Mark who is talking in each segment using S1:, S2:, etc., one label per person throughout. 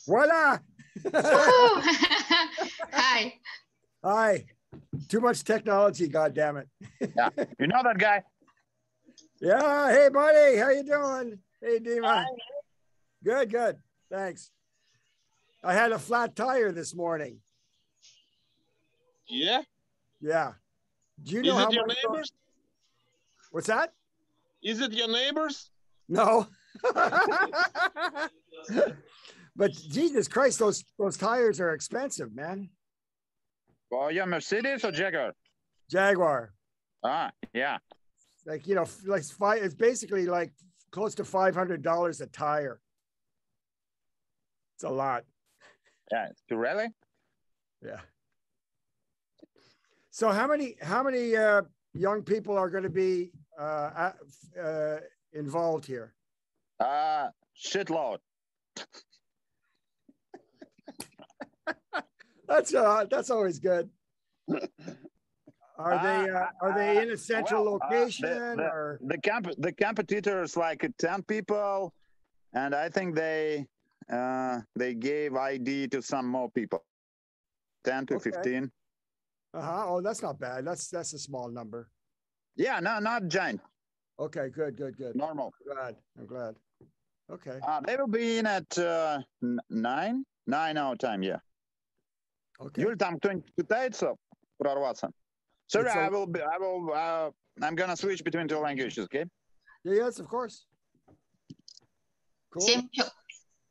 S1: Voila!
S2: Hi.
S1: Hi. Too much technology, goddammit.
S3: Yeah, you know that guy?
S1: Yeah. Hey, buddy. How you doing? Hey, Dima. Good, good. Thanks. I had a flat tire this morning.
S4: Yeah?
S1: Yeah. Do you
S4: Is
S1: know how
S4: it your
S1: much?
S4: neighbors?
S1: What's that?
S4: Is it your neighbors?
S1: No. But Jesus Christ, those tires are expensive, man.
S3: Well, you're Mercedes or Jaguar?
S1: Jaguar.
S3: Ah, yeah.
S1: Like, you know, like it's basically like close to $500 a tire. It's a lot.
S3: Yeah, it's really?
S1: Yeah. So how many young people are going to be involved here?
S3: Shitload.
S1: That's always good. Are they in a central location or
S3: the competitors like 10 people, and I think they gave ID to some more people, 10 to 15.
S1: Oh, that's not bad. That's a small number.
S3: Yeah, no, not giant.
S1: Okay, good.
S3: Normal.
S1: I'm glad. Okay.
S3: They will be in at 9 our time. Yeah.
S1: Okay.
S3: Юль, там кто-нибудь пытается прорваться? Sorry, I'm gonna switch between two languages, okay?
S1: Yes, of course. Cool.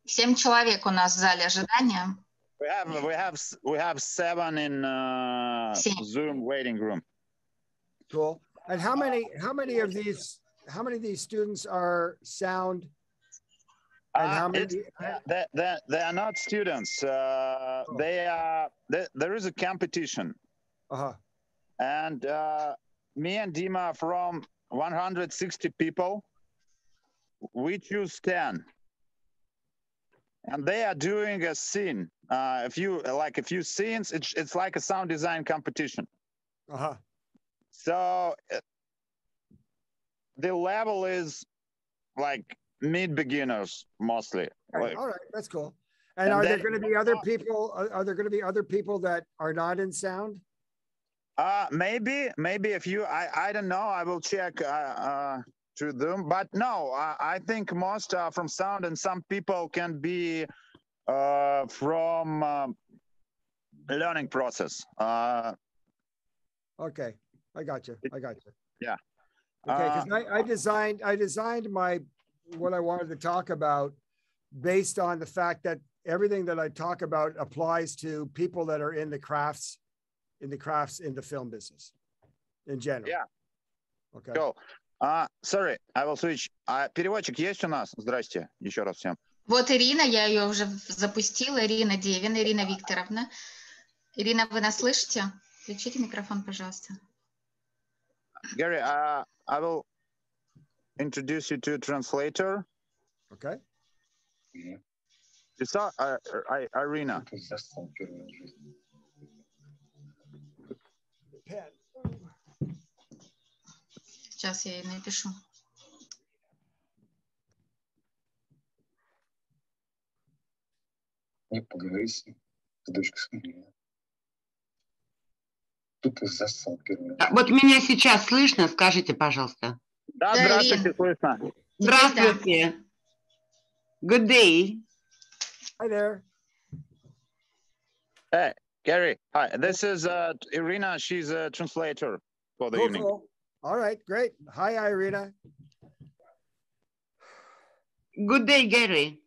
S2: 7 человек у нас в зале ожидания.
S3: We have 7 in Zoom waiting room.
S1: Cool. And how many of these students are sound? And how many?
S3: They are not students. There is a competition. And me and Dima, from 160 people, we choose 10. And they are doing a scene. A few scenes. It's like a sound design competition. So the level is like mid-beginners mostly.
S1: All right, that's cool. And are there going to be other people? Are there going to be other people that are not in sound?
S3: Maybe a few. I don't know. I will check to them. But no, I think most are from sound, and some people can be from learning process.
S1: Okay, I got you.
S3: Yeah.
S1: Okay, because I designed what I wanted to talk about based on the fact that everything that I talk about applies to people that are in the crafts in the film business in general.
S3: Yeah.
S1: Okay.
S3: Cool. Sorry, I will switch. Переводчик есть у нас? Здрасте, еще раз всем.
S2: Вот Ирина, я ее уже запустила. Ирина Девин, Ирина Викторовна. Ирина, вы нас слышите? Включите микрофон, пожалуйста.
S3: Gary, I will introduce you to a translator.
S1: Okay.
S3: You saw Irina.
S2: Сейчас я ей напишу.
S5: Не поговори с ним, с дочкой Сангелия. Тут и застал первый.
S6: Вот меня сейчас слышно? Скажите, пожалуйста.
S3: Да, здравствуйте, слышно.
S6: Здравствуйте. Good day.
S1: Hi there.
S3: Hey, Gary. Hi, this is Irina. She's a translator for the evening.
S1: Cool. All right, great. Hi, Irina.
S6: Good day, Gary.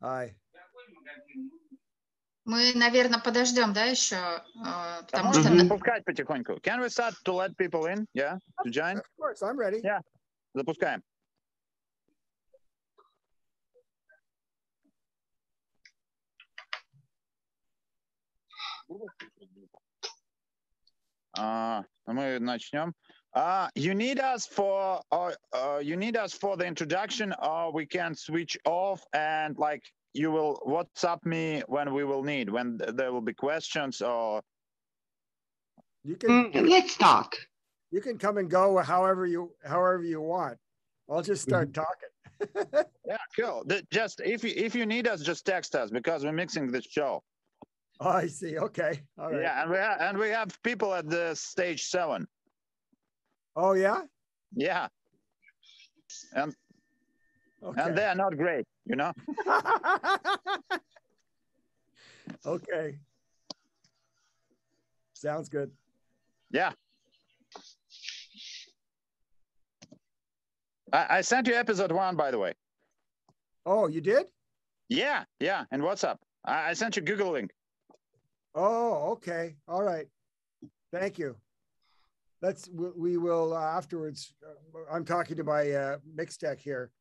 S1: Hi.
S2: Мы, наверное, подождем, да, еще, потому что...
S3: Запускать потихоньку. Can we start to let people in? Yeah, to join?
S1: Of course, I'm ready.
S3: Yeah, запускаем. Мы начнем. You need us for the introduction, or we can switch off and like you will WhatsApp me when we will need, when there will be questions, or
S1: you can
S6: let's talk.
S1: You can come and go however you want. I'll just start talking.
S3: Yeah, cool. Just if you need us, just text us because we're mixing the show.
S1: Oh, I see. Okay. All right.
S3: Yeah, and we have people at the stage 7.
S1: Oh yeah.
S3: Yeah. And
S1: Okay.
S3: they are not great, you know.
S1: Okay. Sounds good.
S3: Yeah. I sent you episode 1, by the way.
S1: Oh, you did?
S3: Yeah. And what's up? I sent you Google link.
S1: Oh, okay. All right. Thank you. We will afterwards. I'm talking to my mix tech here,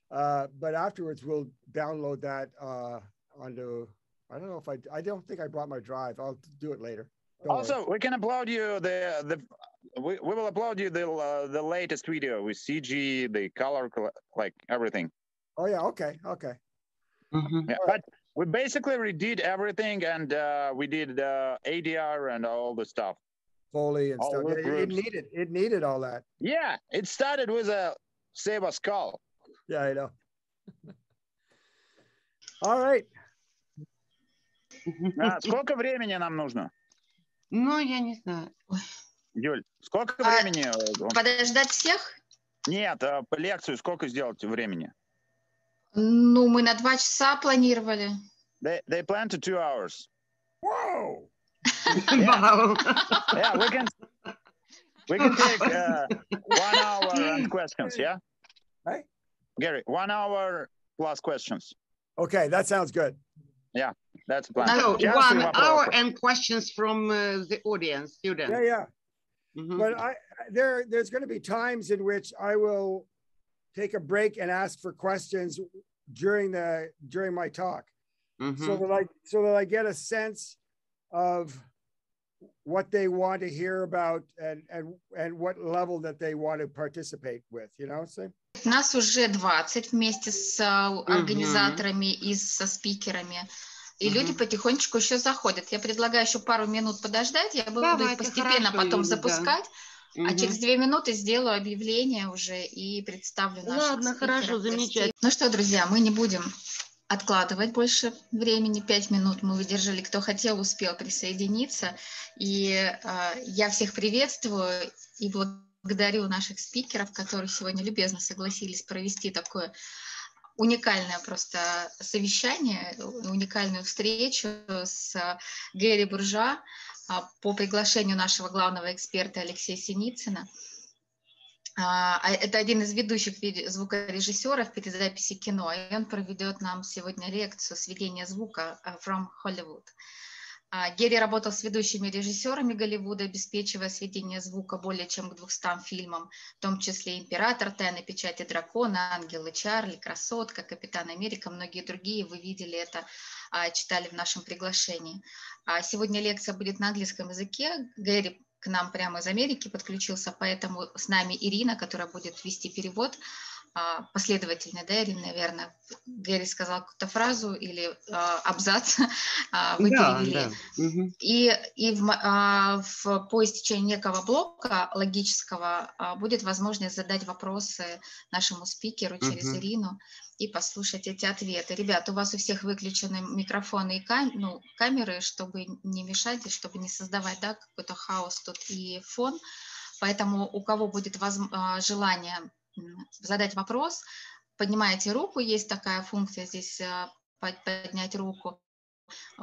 S1: but afterwards we'll download that onto. I don't know if I don't think I brought my drive. I'll do it later.
S3: Also, we can upload you we will upload you the latest video with CG, the color, like everything.
S1: Oh yeah. Okay.
S6: Mm-hmm.
S3: Yeah, but we basically redid everything, and we did ADR and all the stuff.
S1: Foley and
S3: all
S1: stuff. It needed all that.
S3: Yeah, it started with a Save Us call.
S1: Yeah, I know. All right.
S3: Сколько времени нам нужно?
S6: Ну, я не знаю.
S3: Юль, сколько времени?
S2: Подождать всех?
S3: Нет, по лекцию сколько сделать времени?
S2: Ну, мы на 2 часа планировали.
S3: They plan to 2 hours.
S1: Whoa!
S6: Вау.
S3: Yeah, we can take 1 hour and questions, yeah?
S1: Right?
S3: Gary, 1 hour plus questions.
S1: Okay, that sounds good.
S3: Yeah, that's the plan.
S6: So,
S3: Just
S6: 1
S3: вопросы.
S6: hour and questions from the audience, students.
S1: Yeah.
S6: Mhm.
S1: But there's going to be times in which I will take a break and ask for questions during my talk,
S6: Mhm.
S1: so that I get a sense of what they want to hear about and what level that they want to participate with. You know what I'm saying?
S2: Нас уже 20 вместе с организаторами и со спикерами. И люди потихонечку еще заходят. Я предлагаю еще пару минут подождать. Я буду их постепенно потом запускать. А через 2 минуты сделаю объявление уже и представлю наших спикеров.
S6: Хорошо, замечательно.
S2: Ну что, друзья, мы не будем откладывать больше времени. 5 минут мы выдержали. Кто хотел, успел присоединиться. И я всех приветствую и благодарю наших спикеров, которые сегодня любезно согласились провести такое уникальное просто совещание, уникальную встречу с Гери Буржуа по приглашению нашего главного эксперта Алексея Синицына. Это один из ведущих звукорежиссеров перезаписи кино, и он проведет нам сегодня лекцию «Сведение звука» from Hollywood. Гери работал с ведущими режиссерами Голливуда, обеспечивая сведение звука более чем к 200 фильмам, в том числе «Император», «Тайна печати дракона», «Ангелы Чарли», «Красотка», «Капитан Америка», многие другие. Вы видели это, читали в нашем приглашении. Сегодня лекция будет на английском языке. Гери к нам прямо из Америки подключился, поэтому с нами Ирина, которая будет вести перевод. Последовательно, да, Ирина, наверное? Гери сказал какую-то фразу или абзац, вы перевели. Да. И по истечении некого блока логического будет возможность задать вопросы нашему спикеру через Ирину и послушать эти ответы. Ребята, у вас у всех выключены микрофоны и камеры, чтобы не мешать, и чтобы не создавать, да, какой-то хаос тут и фон. Поэтому у кого будет желание задать вопрос, поднимаете руку, есть такая функция здесь поднять руку,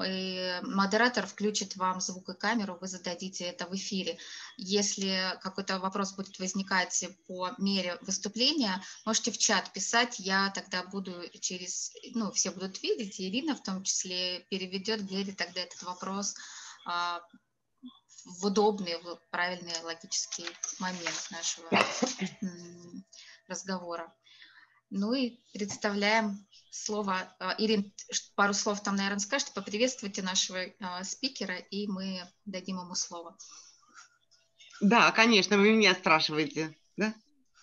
S2: и модератор включит вам звук и камеру, вы зададите это в эфире. Если какой-то вопрос будет возникать по мере выступления, можете в чат писать, я тогда буду все будут видеть, и Ирина в том числе переведет Гери тогда этот вопрос в удобный, в правильный логический момент нашего разговора. Ну и представляем слово. Ирин, пару слов там, наверное, скажете, поприветствуйте нашего спикера, и мы дадим ему слово.
S6: Да, конечно, вы меня спрашиваете, да?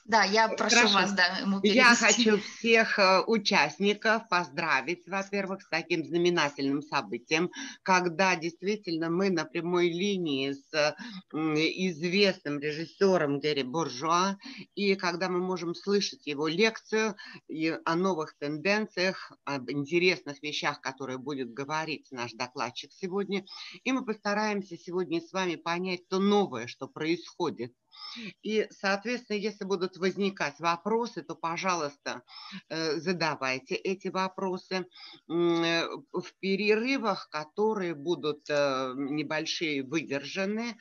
S2: Да, я прошу вас, да, ему перевести.
S6: Я хочу всех участников поздравить, во-первых, с таким знаменательным событием, когда действительно мы на прямой линии с известным режиссером Гери Буржуа, и когда мы можем слышать его лекцию и о новых тенденциях, об интересных вещах, которые будет говорить наш докладчик сегодня, и мы постараемся сегодня с вами понять то новое, что происходит. И, соответственно, если будут возникать вопросы, то, пожалуйста, задавайте эти вопросы в перерывах, которые будут небольшие, выдержаны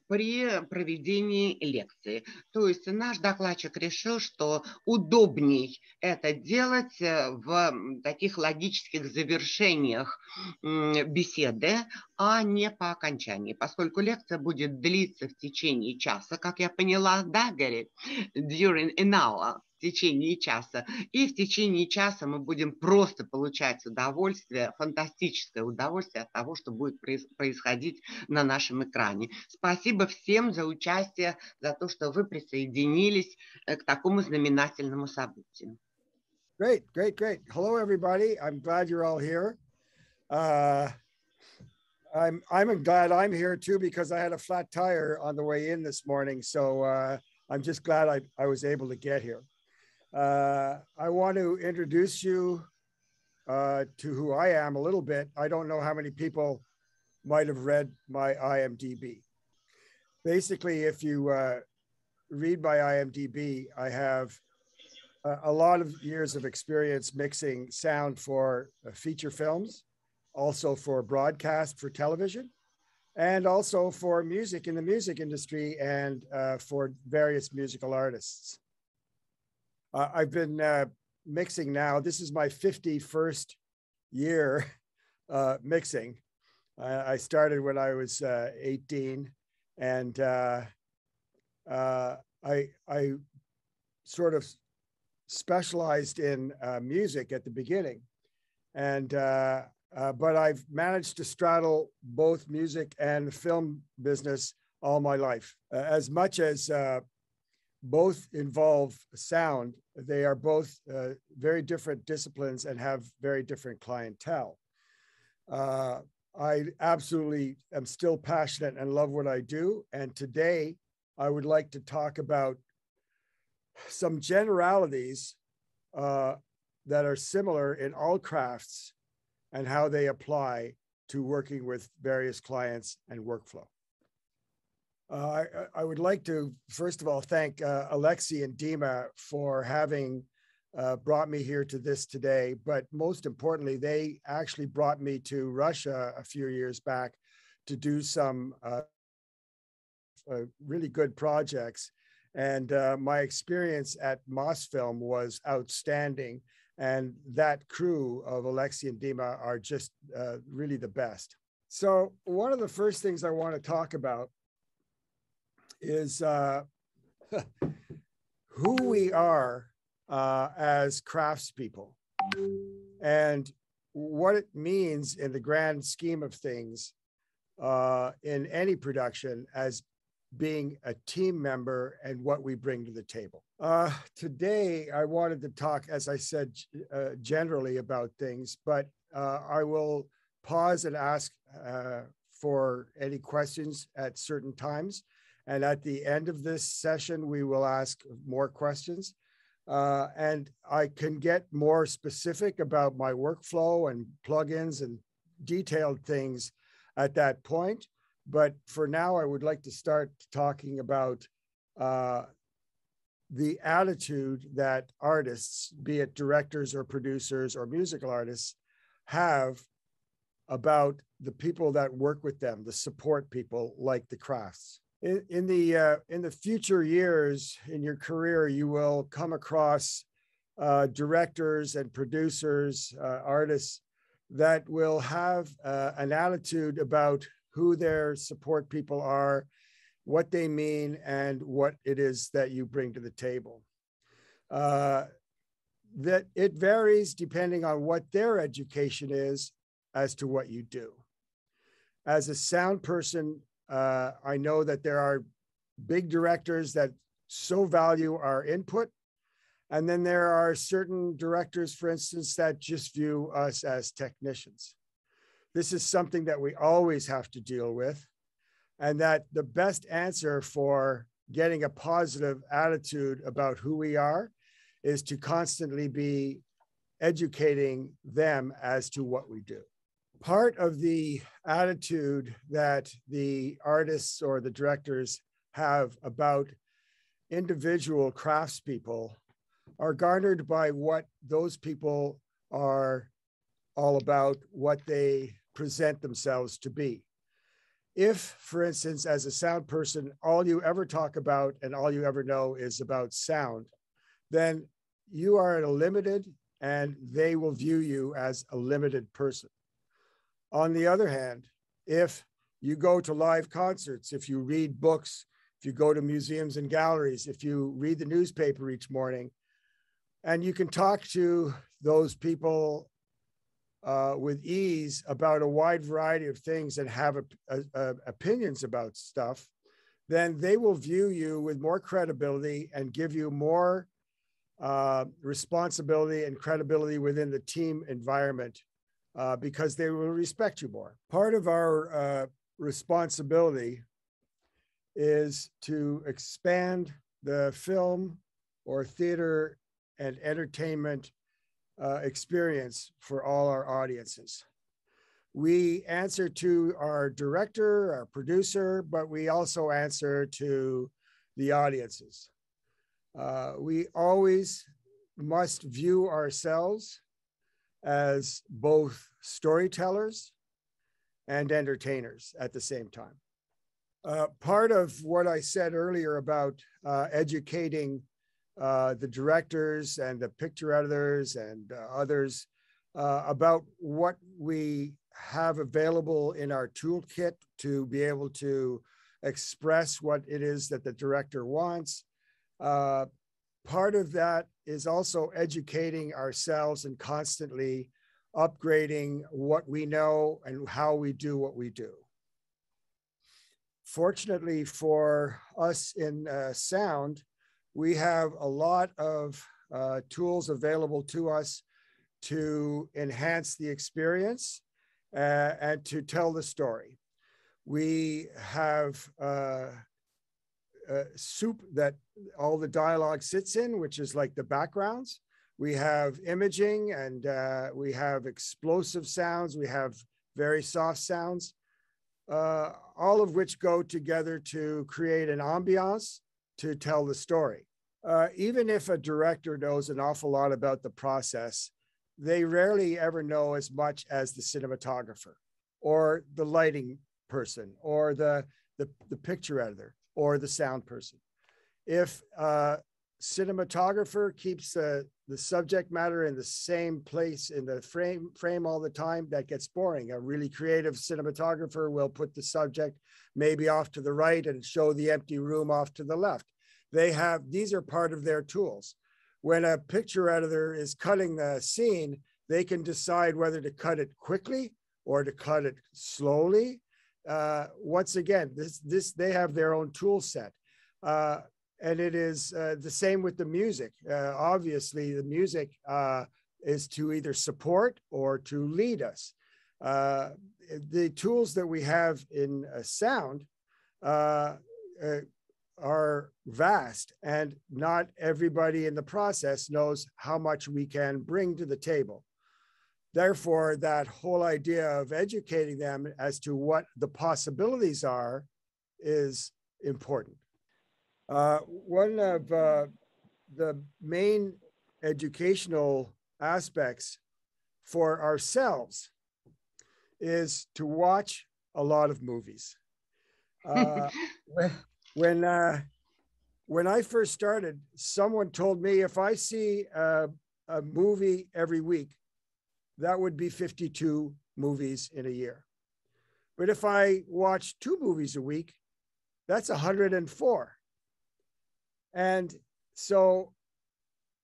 S6: при проведении лекции. То есть наш докладчик решил, что удобней это делать в таких логических завершениях беседы, а не по окончании, поскольку лекция будет длиться в течение часа, как я поняла, да, Гери? During an hour, в течение часа. И в течение часа мы будем просто получать удовольствие, фантастическое удовольствие от того, что будет происходить на нашем экране. Спасибо всем за участие, за то, что вы присоединились к такому знаменательному событию.
S1: Great, great, great. Hello, everybody. I'm glad you're all here. I'm glad I'm here too, because I had a flat tire on the way in this morning. So I'm just glad I was able to get here. I want to introduce you to who I am a little bit. I don't know how many people might have read my IMDb. Basically, if you read my IMDb, I have a lot of years of experience mixing sound for feature films, also for broadcast for television, and also for music in the music industry and for various musical artists. I've been mixing now. This is my 51st year mixing. I started when I was 18, and I sort of specialized in music at the beginning, and but I've managed to straddle both music and film business all my life. As much as both involve sound, they are both very different disciplines and have very different clientele. I absolutely am still passionate and love what I do. And today I would like to talk about some generalities that are similar in all crafts and how they apply to working with various clients and workflow. I would like to, first of all, thank Alexei and Dima for having brought me here to this today, but most importantly, they actually brought me to Russia a few years back to do some really good projects. And my experience at Mosfilm was outstanding. And that crew of Alexei and Dima are just really the best. So one of the first things I want to talk about is who we are as craftspeople and what it means in the grand scheme of things in any production as being a team member and what we bring to the table. Today, I wanted to talk, as I said, generally about things, but I will pause and ask for any questions at certain times. And at the end of this session, we will ask more questions. And I can get more specific about my workflow and plugins and detailed things at that point. But for now, I would like to start talking about the attitude that artists, be it directors or producers or musical artists, have about the people that work with them, the support people like the crafts. In the future years in your career, you will come across directors and producers, artists that will have an attitude about who their support people are, what they mean, and what it is that you bring to the table. That it varies depending on what their education is as to what you do. As a sound person, I know that there are big directors that so value our input. And then there are certain directors, for instance, that just view us as technicians. This is something that we always have to deal with, and that the best answer for getting a positive attitude about who we are is to constantly be educating them as to what we do. Part of the attitude that the artists or the directors have about individual craftspeople are garnered by what those people are all about, what they present themselves to be. If, for instance, as a sound person, all you ever talk about and all you ever know is about sound, then you are a limited, and they will view you as a limited person. On the other hand, if you go to live concerts, if you read books, if you go to museums and galleries, if you read the newspaper each morning, and you can talk to those people with ease about a wide variety of things and have opinions about stuff, then they will view you with more credibility and give you more responsibility and credibility within the team environment because they will respect you more. Part of our responsibility is to expand the film or theater and entertainment experience for all our audiences. We answer to our director, our producer, but we also answer to the audiences. We always must view ourselves as both storytellers and entertainers at the same time. Part of what I said earlier about educating the directors and the picture editors and others about what we have available in our toolkit to be able to express what it is that the director wants. Part of that is also educating ourselves and constantly upgrading what we know and how we do what we do. Fortunately for us in sound, we have a lot of tools available to us to enhance the experience and to tell the story. We have soup that all the dialogue sits in, which is like the backgrounds. We have imaging, and we have explosive sounds. We have very soft sounds, all of which go together to create an ambiance to tell the story. Even if a director knows an awful lot about the process, they rarely ever know as much as the cinematographer or the lighting person or the picture editor or the sound person. If a cinematographer keeps the subject matter in the same place in the frame all the time, that gets boring. A really creative cinematographer will put the subject maybe off to the right and show the empty room off to the left. These are part of their tools. When a picture editor is cutting the scene, they can decide whether to cut it quickly or to cut it slowly. Once again, they have their own tool set. And it is the same with the music. Obviously, the music is to either support or to lead us. The tools that we have in sound are vast, and not everybody in the process knows how much we can bring to the table. Therefore, that whole idea of educating them as to what the possibilities are is important. One of the main educational aspects for ourselves is to watch a lot of movies. When I first started, someone told me if I see a movie every week, that would be 52 movies in a year. But if I watch 2 movies a week, that's 104. And so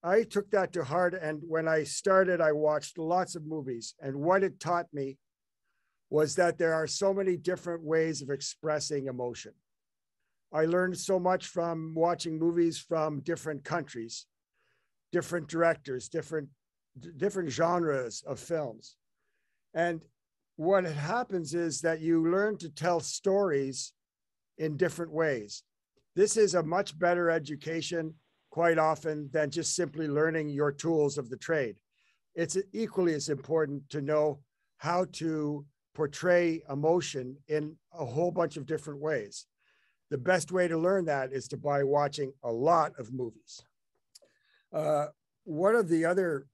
S1: I took that to heart. And when I started, I watched lots of movies. And what it taught me was that there are so many different ways of expressing emotion. I learned so much from watching movies from different countries, different directors, different genres of films. And what happens is that you learn to tell stories in different ways. This is a much better education quite often than just simply learning your tools of the trade. It's equally as important to know how to portray emotion in a whole bunch of different ways. The best way to learn that is by watching a lot of movies. One of the other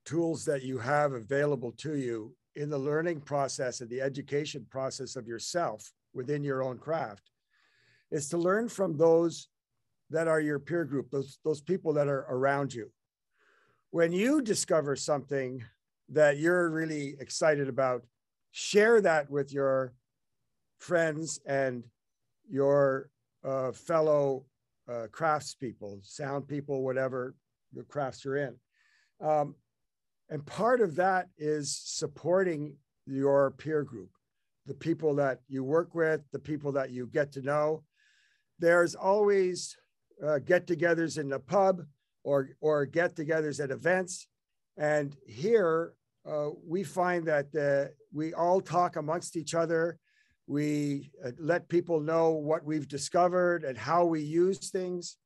S1: tools that you have available to you in the learning process and the education process of yourself within your own craft is to learn from those that are your peer group, those people that are around you. When you discover something that you're really excited about, share that with your friends and your fellow craftspeople, sound people, whatever the crafts you're in. And part of that is supporting your peer group, the people that you work with, the people that you get to know. There's always get-togethers in the pub or get-togethers at events. And here we find that we all talk amongst each other. We let people know what we've discovered and how we use things.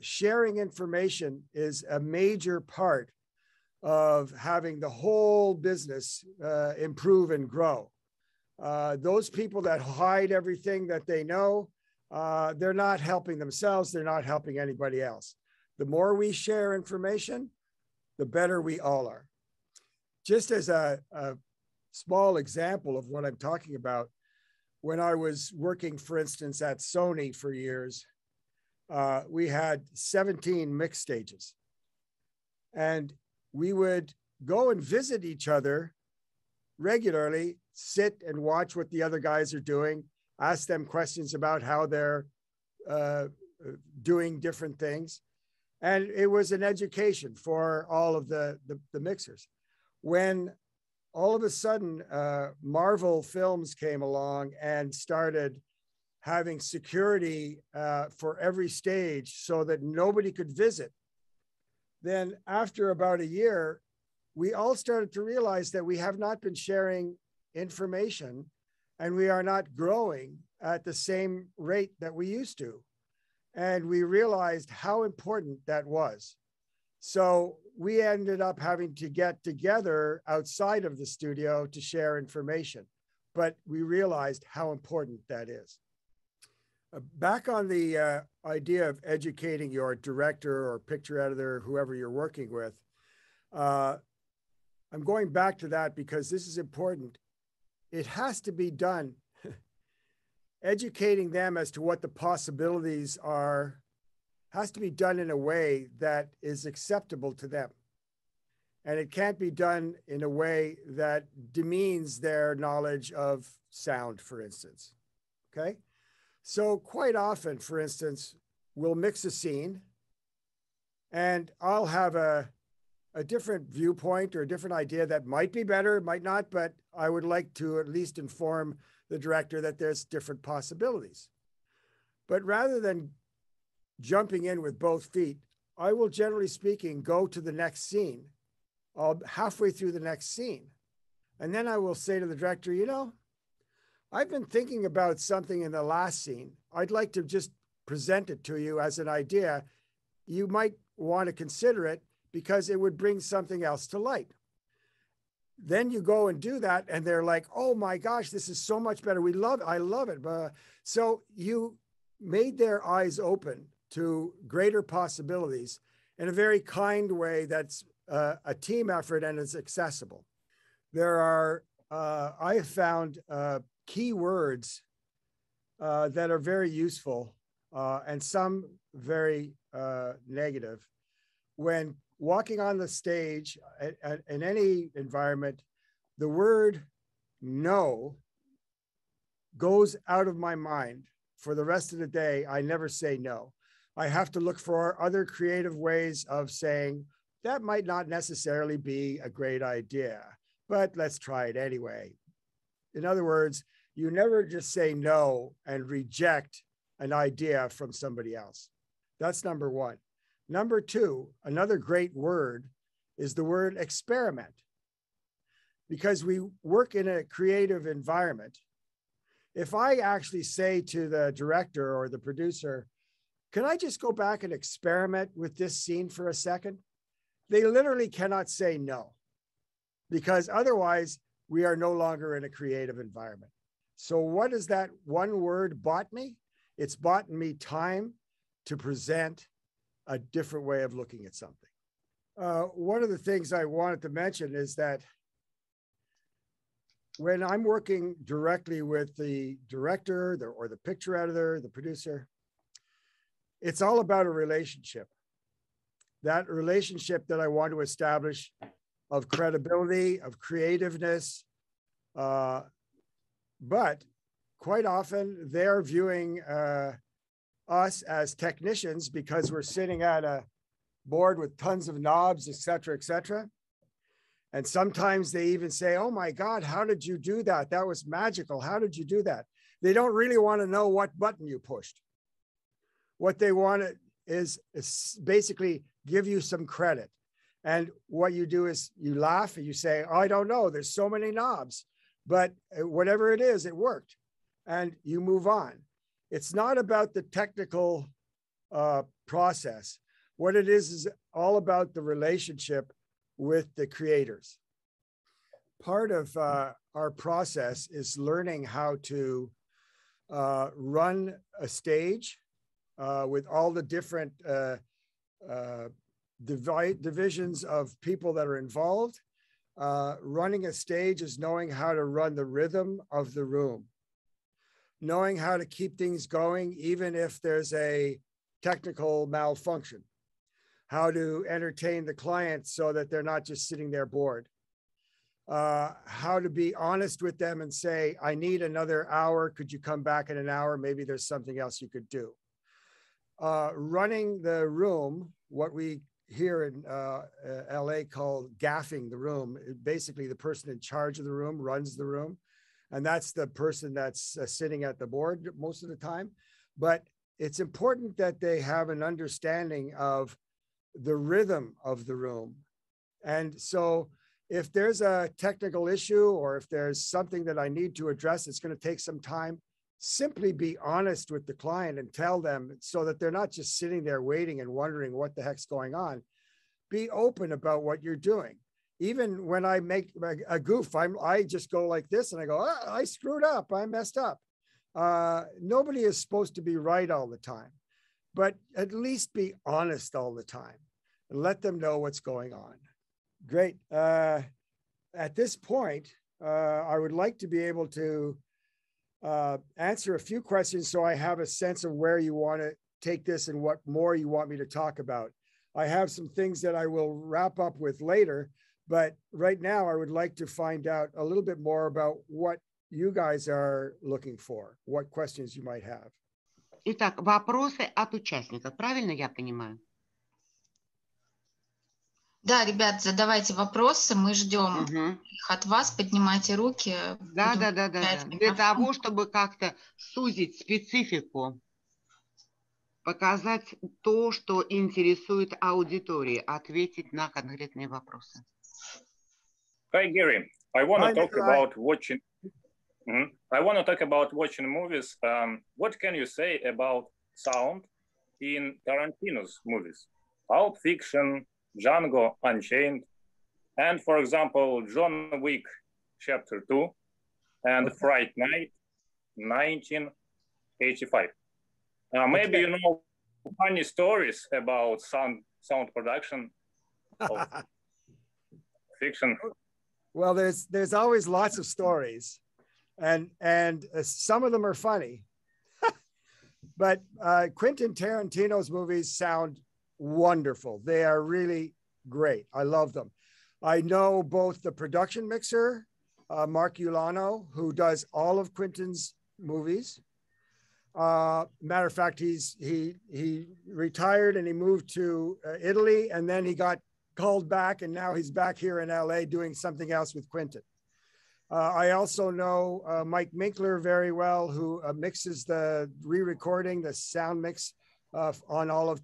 S1: Sharing information is a major part of having the whole business improve and grow. Those people that hide everything that they know, they're not helping themselves, they're not helping anybody else. The more we share information, the better we all are. Just as a small example of what I'm talking about, when I was working, for instance, at Sony for years, we had 17 mix stages. And we would go and visit each other regularly, sit and watch what the other guys are doing, ask them questions about how they're doing different things. And it was an education for all of the mixers. When all of a sudden Marvel films came along and started having security for every stage so that nobody could visit, then after about a year, we all started to realize that we have not been sharing information and we are not growing at the same rate that we used to. And we realized how important that was. So we ended up having to get together outside of the studio to share information, but we realized how important that is. Back on the idea of educating your director or picture editor, whoever you're working with, I'm going back to that because this is important. It has to be done. Educating them as to what the possibilities are has to be done in a way that is acceptable to them. And it can't be done in a way that demeans their knowledge of sound, for instance, okay? So quite often, for instance, we'll mix a scene and I'll have a different viewpoint or a different idea that might be better, might not, but I would like to at least inform the director that there's different possibilities. But rather than jumping in with both feet, I will, generally speaking, go to the next scene. I'll halfway through the next scene. And then I will say to the director, you know, I've been thinking about something in the last scene. I'd like to just present it to you as an idea. You might want to consider it because it would bring something else to light. Then you go and do that and they're like, oh my gosh, this is so much better. I love it. So you made their eyes open to greater possibilities in a very kind way that's a team effort and is accessible. There are, I have found key words that are very useful and some very negative. When walking on the stage in any environment, the word no goes out of my mind for the rest of the day. I never say no. I have to look for other creative ways of saying that might not necessarily be a great idea, but let's try it anyway. In other words, you never just say no and reject an idea from somebody else. That's number one. Number two, another great word is the word experiment. Because we work in a creative environment. If I actually say to the director or the producer, can I just go back and experiment with this scene for a second? They literally cannot say no, because otherwise we are no longer in a creative environment. So what is that one word bought me? It's bought me time to present a different way of looking at something. One of the things I wanted to mention is that when I'm working directly with the director or the picture editor, the producer, it's all about a relationship. That relationship that I want to establish of credibility, of creativeness. But quite often they're viewing us as technicians because we're sitting at a board with tons of knobs, et cetera, et cetera. And sometimes they even say, oh my God, how did you do that? That was magical. How did you do that? They don't really want to know what button you pushed. What they want is basically give you some credit. And what you do is you laugh and you say, oh, I don't know, there's so many knobs, but whatever it is, it worked. And you move on. It's not about the technical process. What it is all about the relationship with the creators. Part of our process is learning how to run a stage with all the different divisions of people that are involved. Running a stage is knowing how to run the rhythm of the room, knowing how to keep things going, even if there's a technical malfunction, how to entertain the client so that they're not just sitting there bored, how to be honest with them and say, I need another hour. Could you come back in an hour? Maybe there's something else you could do. Running the room, what we here in LA call gaffing the room. Basically, the person in charge of the room runs the room. And that's the person that's sitting at the board most of the time. But it's important that they have an understanding of the rhythm of the room. And so if there's a technical issue or if there's something that I need to address, it's going to take some time. Simply be honest with the client and tell them so that they're not just sitting there waiting and wondering what the heck's going on. Be open about what you're doing. Even when I make a goof, I just go like this and I go, oh, I screwed up, I messed up. Nobody is supposed to be right all the time, but at least be honest all the time and let them know what's going on. Great. At this point, I would like to be able to answer a few questions so I have a sense of where you want to take this and what more you want me to talk about. I have some things that I will wrap up with later, but right now I would like to find out a little bit more about what you guys are looking for, what questions you might have.
S6: Итак, вопросы от участников, правильно я понимаю?
S2: Да, ребят, задавайте вопросы, мы ждем их от вас, поднимайте руки.
S6: Да. Для того, чтобы как-то сузить специфику, показать то, что интересует аудитории, ответить на конкретные вопросы.
S7: Hi, Gary. I want to talk about watching. I want to talk about watching movies. What can you say about sound in Tarantino's movies? Pulp Fiction, Django Unchained, and for example, John Wick Chapter 2 and Fright Night 1985. Maybe you know funny stories about sound production of fiction.
S1: Well, there's always lots of stories, and some of them are funny. But Quentin Tarantino's movies sound wonderful. They are really great. I love them. I know both the production mixer, Mark Ulano, who does all of Quentin's movies. Matter of fact, he retired and he moved to Italy, and then he got called back, and now he's back here in LA doing something else with Quentin. I also know Mike Minkler very well, who mixes the re-recording, the sound mix on all of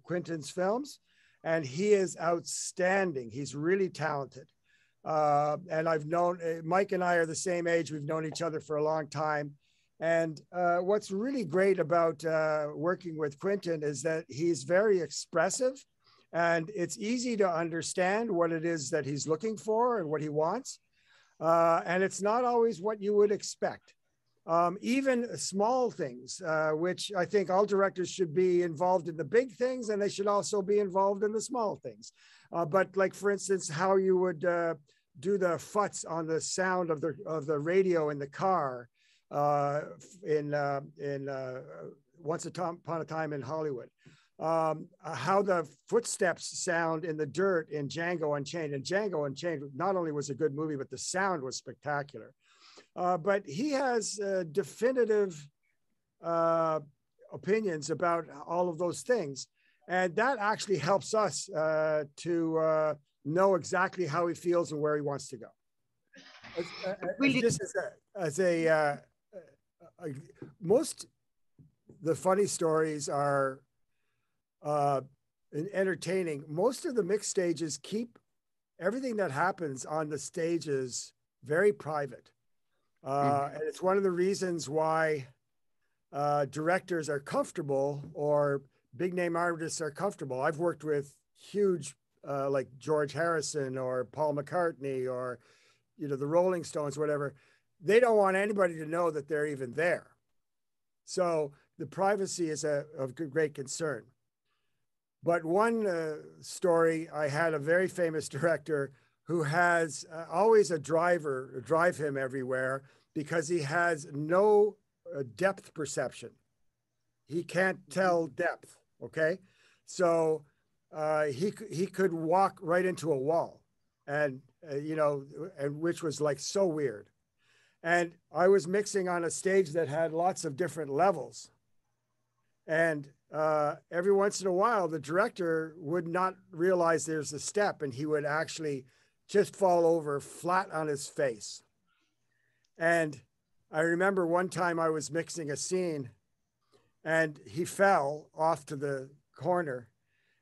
S1: Quentin's films. And he is outstanding. He's really talented. And I've known, Mike and I are the same age. We've known each other for a long time. And what's really great about working with Quentin is that he's very expressive, and it's easy to understand what it is that he's looking for and what he wants. And it's not always what you would expect. Even small things, which I think all directors should be involved in the big things, and they should also be involved in the small things. But like, for instance, how you would do the futs on the sound of the radio in the car in Once Upon a Time in Hollywood. How the footsteps sound in the dirt in Django Unchained. And Django Unchained not only was a good movie, but the sound was spectacular. But he has definitive opinions about all of those things. And that actually helps us to know exactly how he feels and where he wants to go. Most the funny stories are entertaining. Most of the mix stages keep everything that happens on the stages very private. And it's one of the reasons why directors are comfortable, or big name artists are comfortable. I've worked with huge, like George Harrison or Paul McCartney or, the Rolling Stones, whatever. They don't want anybody to know that they're even there. So the privacy is of great concern. But one story, I had a very famous director who has always a driver drive him everywhere because he has no depth perception. He can't tell depth, okay? So he could walk right into a wall, and and which was like so weird. And I was mixing on a stage that had lots of different levels. And every once in a while, the director would not realize there's a step, and he would actually just fall over flat on his face. And I remember one time I was mixing a scene, and he fell off to the corner,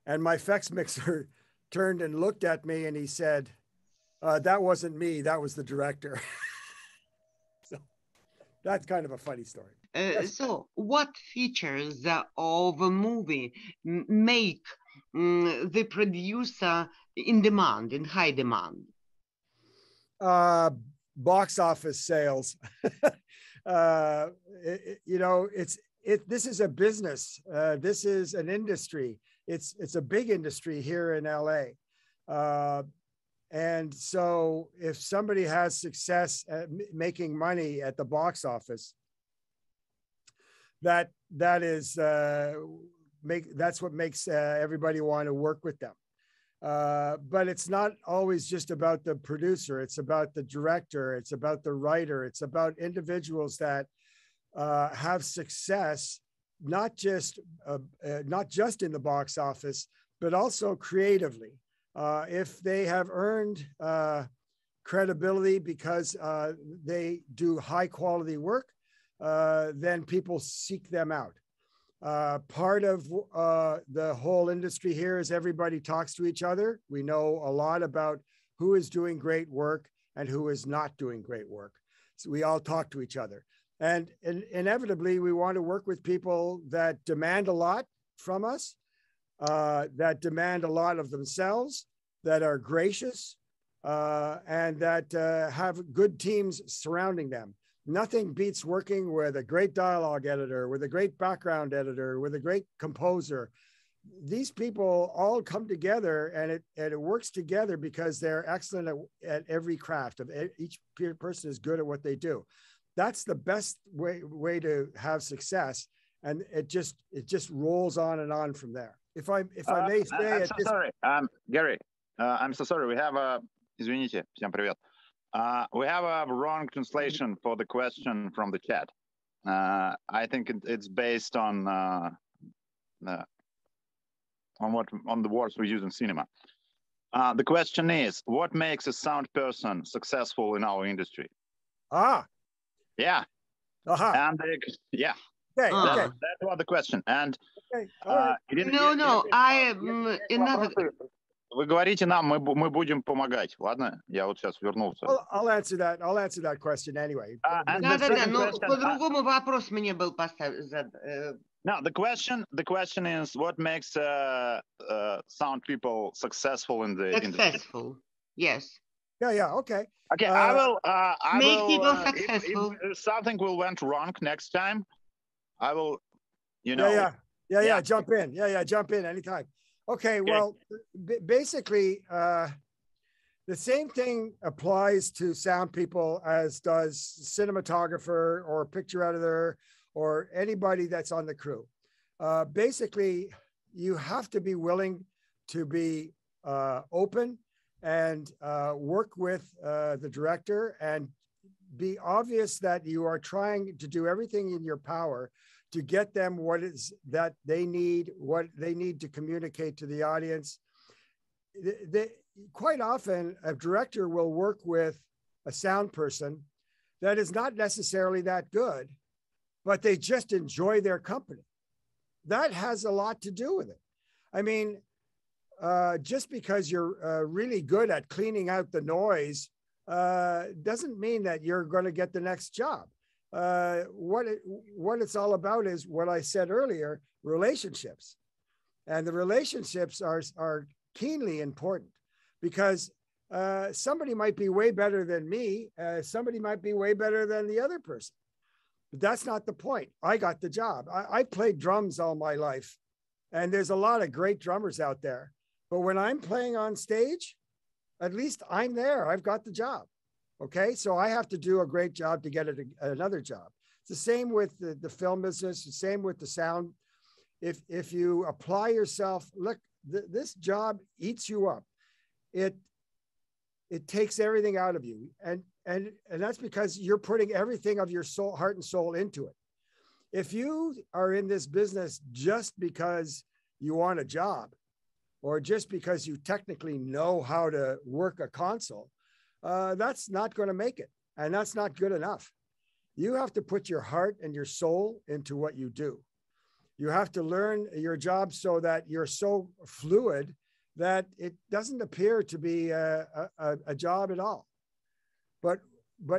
S1: and my effects mixer turned and looked at me, and he said, that wasn't me, that was the director. So that's kind of a funny story.
S6: So what features of a movie make the producer in demand, in high demand?
S1: Box office sales. This is a business. This is an industry. It's a big industry here in LA. And so if somebody has success at making money at the box office, that's what makes everybody want to work with them. But it's not always just about the producer. It's about the director. It's about the writer. It's about individuals that have success, not just in the box office, but also creatively. If they have earned credibility because they do high quality work, then people seek them out. Part of the whole industry here is everybody talks to each other. We know a lot about who is doing great work and who is not doing great work. So we all talk to each other. And inevitably, we want to work with people that demand a lot from us, that demand a lot of themselves, that are gracious, and that have good teams surrounding them. Nothing beats working with a great dialogue editor, with a great background editor, with a great composer. These people all come together, and it works together because they're excellent at every craft. Each person is good at what they do. That's the best way to have success, and it just rolls on and on from there. If I may say,
S3: I'm so sorry, Gary. I'm so sorry. We have извините, всем привет. We have a wrong translation for the question from the chat. I think it's based on the words we use in cinema. The question is, what makes a sound person successful in our industry?
S1: Ah.
S3: Yeah. And yeah.
S1: Okay. Okay.
S3: That was the question. And
S1: okay. Right.
S6: No, I another.
S3: Вы говорите нам, мы будем помогать, ладно? Я вот сейчас вернулся.
S1: I'll answer that. I'll answer that question anyway.
S6: Да, но по-другому вопрос мне был поставлен.
S3: No, the question is, what makes sound people successful in the
S6: successful? Yes.
S1: Yeah. Okay.
S3: Okay, I will
S6: make people successful.
S3: If something went wrong next time, I will, you know.
S1: Yeah. Jump in. Yeah. Jump in anytime. Okay. Well, basically, the same thing applies to sound people as does cinematographer or picture editor or anybody that's on the crew. Basically, you have to be willing to be open and work with the director and be obvious that you are trying to do everything in your power to get them what is that they need, what they need to communicate to the audience. Quite often, a director will work with a sound person that is not necessarily that good, but they just enjoy their company. That has a lot to do with it. I mean, just because you're really good at cleaning out the noise doesn't mean that you're going to get the next job. What it's all about is what I said earlier, relationships. And the relationships are keenly important because somebody might be way better than me. Somebody might be way better than the other person. But that's not the point. I got the job. I played drums all my life. And there's a lot of great drummers out there. But when I'm playing on stage, at least I'm there. I've got the job. Okay, so I have to do a great job to get another job. It's the same with the film business, the same with the sound. If you apply yourself, look, this job eats you up. It takes everything out of you. And that's because you're putting everything of your soul, heart and soul into it. If you are in this business just because you want a job or just because you technically know how to work a console, that's not going to make it. And that's not good enough. You have to put your heart and your soul into what you do. You have to learn your job so that you're so fluid that it doesn't appear to be a job at all. But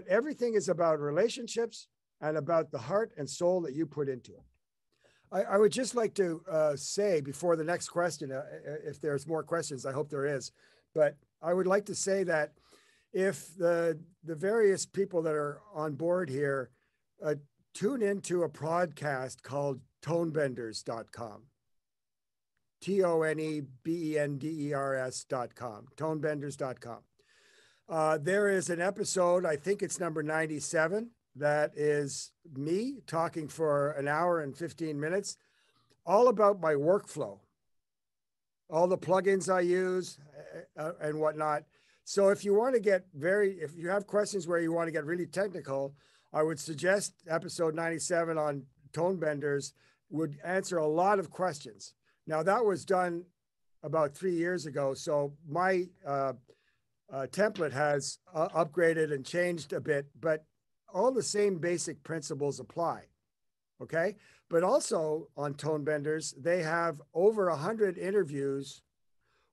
S1: everything is about relationships and about the heart and soul that you put into it. I would just like to say before the next question, if there's more questions, I hope there is, but I would like to say that if the various people that are on board here tune into a podcast called tonebenders.com, TONEBENDERS.com, tonebenders.com. There is an episode, I think it's number 97, that is me talking for an hour and 15 minutes, all about my workflow, all the plugins I use and whatnot. So if you want to get if you have questions where you want to get really technical, I would suggest episode 97 on Tone Benders would answer a lot of questions. Now that was done about 3 years ago. So my template has upgraded and changed a bit, but all the same basic principles apply. Okay. But also on Tone Benders, they have over 100 interviews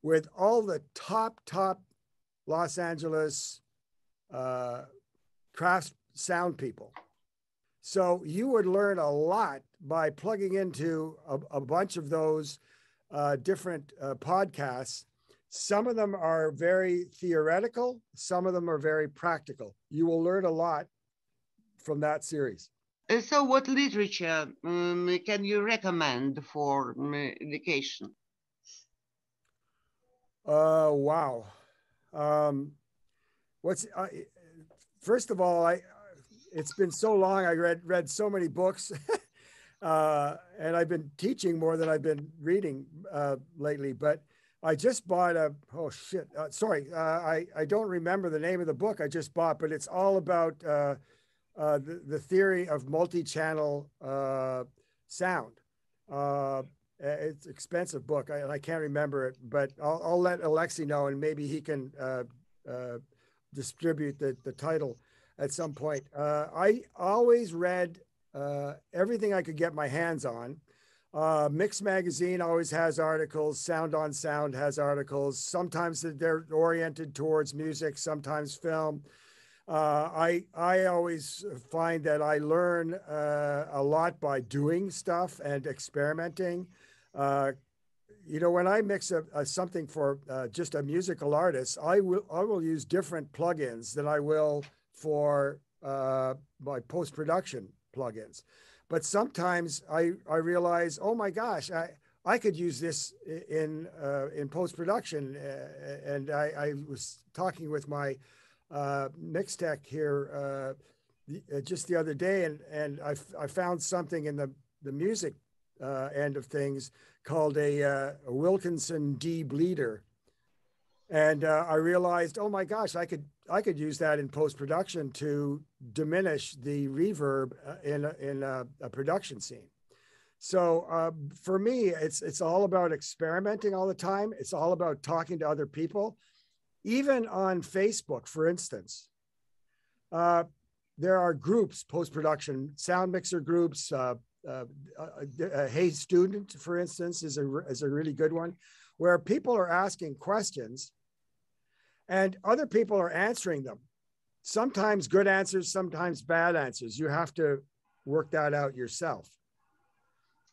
S1: with all the top Los Angeles craft sound people. So you would learn a lot by plugging into a bunch of those different podcasts. Some of them are very theoretical. Some of them are very practical. You will learn a lot from that series.
S6: So what literature can you recommend for education?
S1: Wow. First of all, it's been so long. I read so many books and I've been teaching more than I've been reading lately, but I just bought I don't remember the name of the book I just bought, but it's all about the theory of multi-channel sound. it's an expensive book, and I can't remember it, but I'll let Alexei know, and maybe he can distribute the title at some point. I always read everything I could get my hands on. Mix Magazine always has articles. Sound on Sound has articles. Sometimes they're oriented towards music, sometimes film. I always find that I learn a lot by doing stuff and experimenting. You know, when I mix something for just a musical artist, I will use different plugins than I will for my post-production plugins. But sometimes I realize, oh my gosh, I could use this in post-production. And I was talking with my mix tech here just the other day, and I found something in the music end of things called a Wilkinson D bleeder. And I realized, oh my gosh, I could use that in post-production to diminish the reverb in a production scene. So for me, it's all about experimenting all the time. It's all about talking to other people. Even on Facebook, for instance, there are groups, post-production sound mixer groups. Hey Student, for instance, is a really good one, where people are asking questions and other people are answering them. Sometimes good answers, sometimes bad answers. You have to work that out yourself.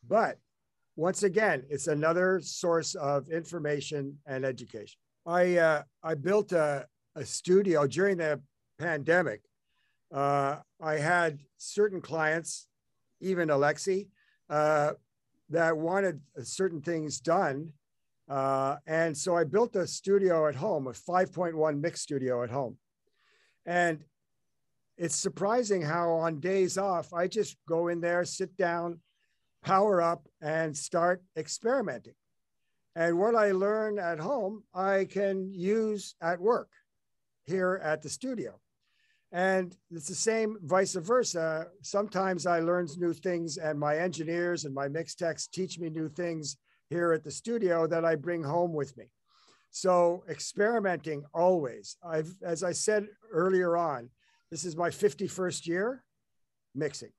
S1: But once again, it's another source of information and education. I built a studio during the pandemic. I had certain clients, even Alexei, that wanted certain things done. And so I built a studio at home, a 5.1 mix studio at home. And it's surprising how on days off, I just go in there, sit down, power up, and start experimenting. And what I learn at home, I can use at work here at the studio. And it's the same vice versa. Sometimes I learn new things and my engineers and my mix techs teach me new things here at the studio that I bring home with me. So experimenting always. As I said earlier on, this is my 51st year mixing.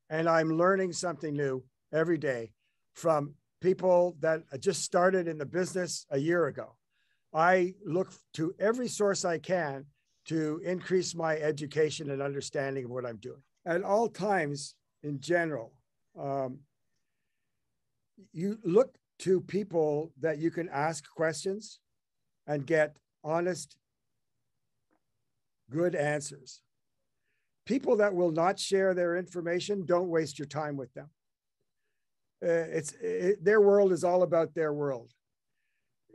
S1: And I'm learning something new every day from people that just started in the business a year ago. I look to every source I can to increase my education and understanding of what I'm doing. At all times, in general, you look to people that you can ask questions and get honest, good answers. People that will not share their information, don't waste your time with them. Their world is all about their world.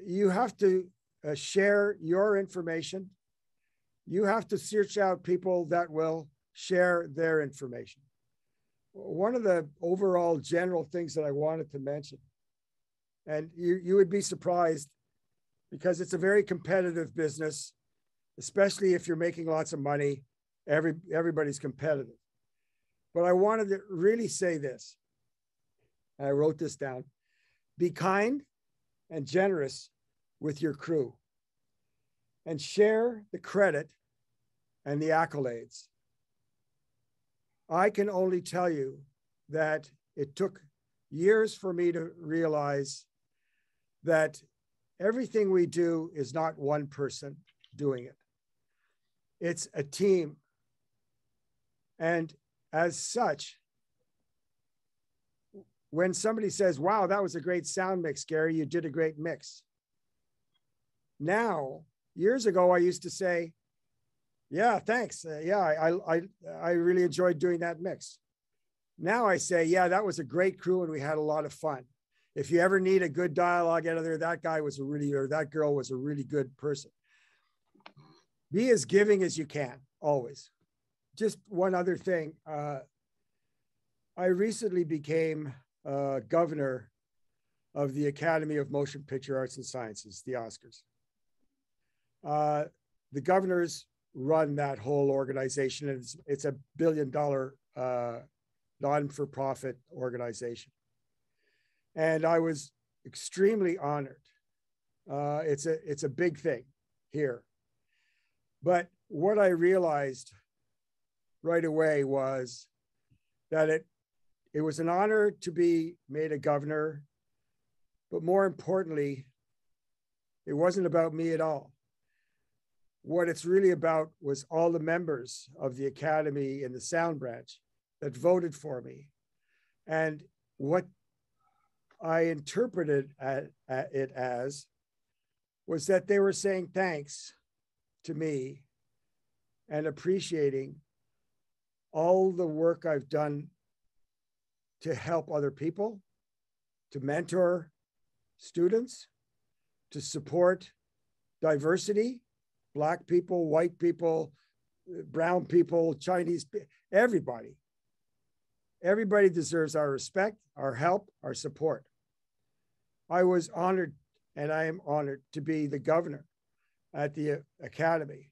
S1: You have to share your information. You have to search out people that will share their information. One of the overall general things that I wanted to mention, and you would be surprised because it's a very competitive business, especially if you're making lots of money, everybody's competitive. But I wanted to really say this. I wrote this down. Be kind and generous with your crew and share the credit and the accolades. I can only tell you that it took years for me to realize that everything we do is not one person doing it. It's a team. And as such, when somebody says, wow, that was a great sound mix, Gary, you did a great mix. Now, years ago, I used to say, yeah, thanks. I really enjoyed doing that mix. Now I say, yeah, that was a great crew and we had a lot of fun. If you ever need a good dialogue editor, that guy was or that girl was a really good person. Be as giving as you can, always. Just one other thing. I recently became governor of the Academy of Motion Picture Arts and Sciences, the Oscars. The governors run that whole organization, and it's a $1 billion non-for-profit organization. And I was extremely honored. It's a big thing here. But what I realized right away was that it was an honor to be made a governor, but more importantly, it wasn't about me at all. What it's really about was all the members of the Academy in the sound branch that voted for me. And what I interpreted it as was that they were saying thanks to me and appreciating all the work I've done to help other people, to mentor students, to support diversity, Black people, white people, brown people, Chinese, everybody. Everybody deserves our respect, our help, our support. I was honored, and I am honored to be the governor at the Academy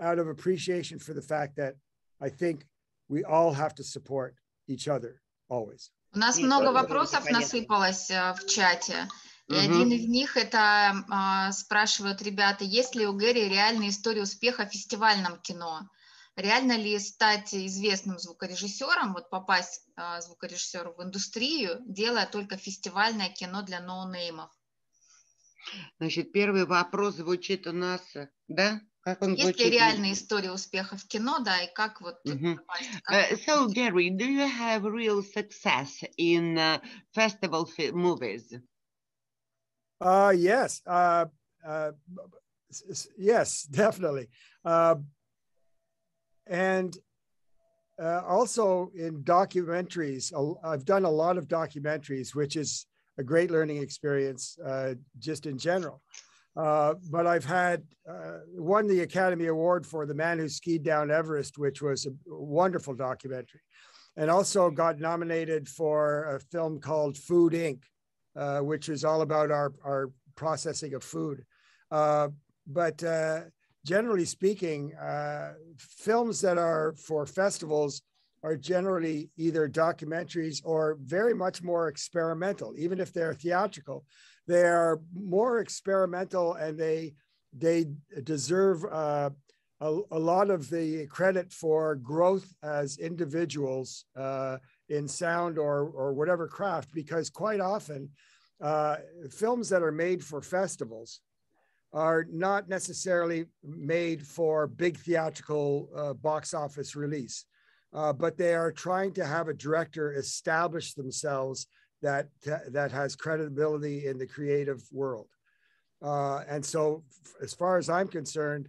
S1: out of appreciation for the fact that I think we all have to support each other always.
S2: У нас много вопросов насыпалось в чате. И один из них это спрашивают ребята, есть ли у Гэри реальная история успеха в фестивальном кино? Реально ли стать известным звукорежиссером, вот попасть звукорежиссеру в индустрию, делая только фестивальное кино для ноунеймов?
S6: Значит, первый вопрос звучит у нас, да? Как он
S2: есть ли реальная история успеха в кино, да, и как вот попасть?
S6: So, Gary, do you have real success in festival movies?
S1: Yes. Yes, definitely. And also in documentaries, I've done a lot of documentaries, which is a great learning experience just in general. But I've had won the Academy Award for The Man Who Skied Down Everest, which was a wonderful documentary, and also got nominated for a film called Food Inc., which is all about our processing of food. But generally speaking, films that are for festivals are generally either documentaries or very much more experimental. Even if they're theatrical, they are more experimental, and they deserve a lot of the credit for growth as individuals in sound or whatever craft, because quite often films that are made for festivals are not necessarily made for big theatrical box office release, but they are trying to have a director establish themselves that has credibility in the creative world. And so as far as I'm concerned,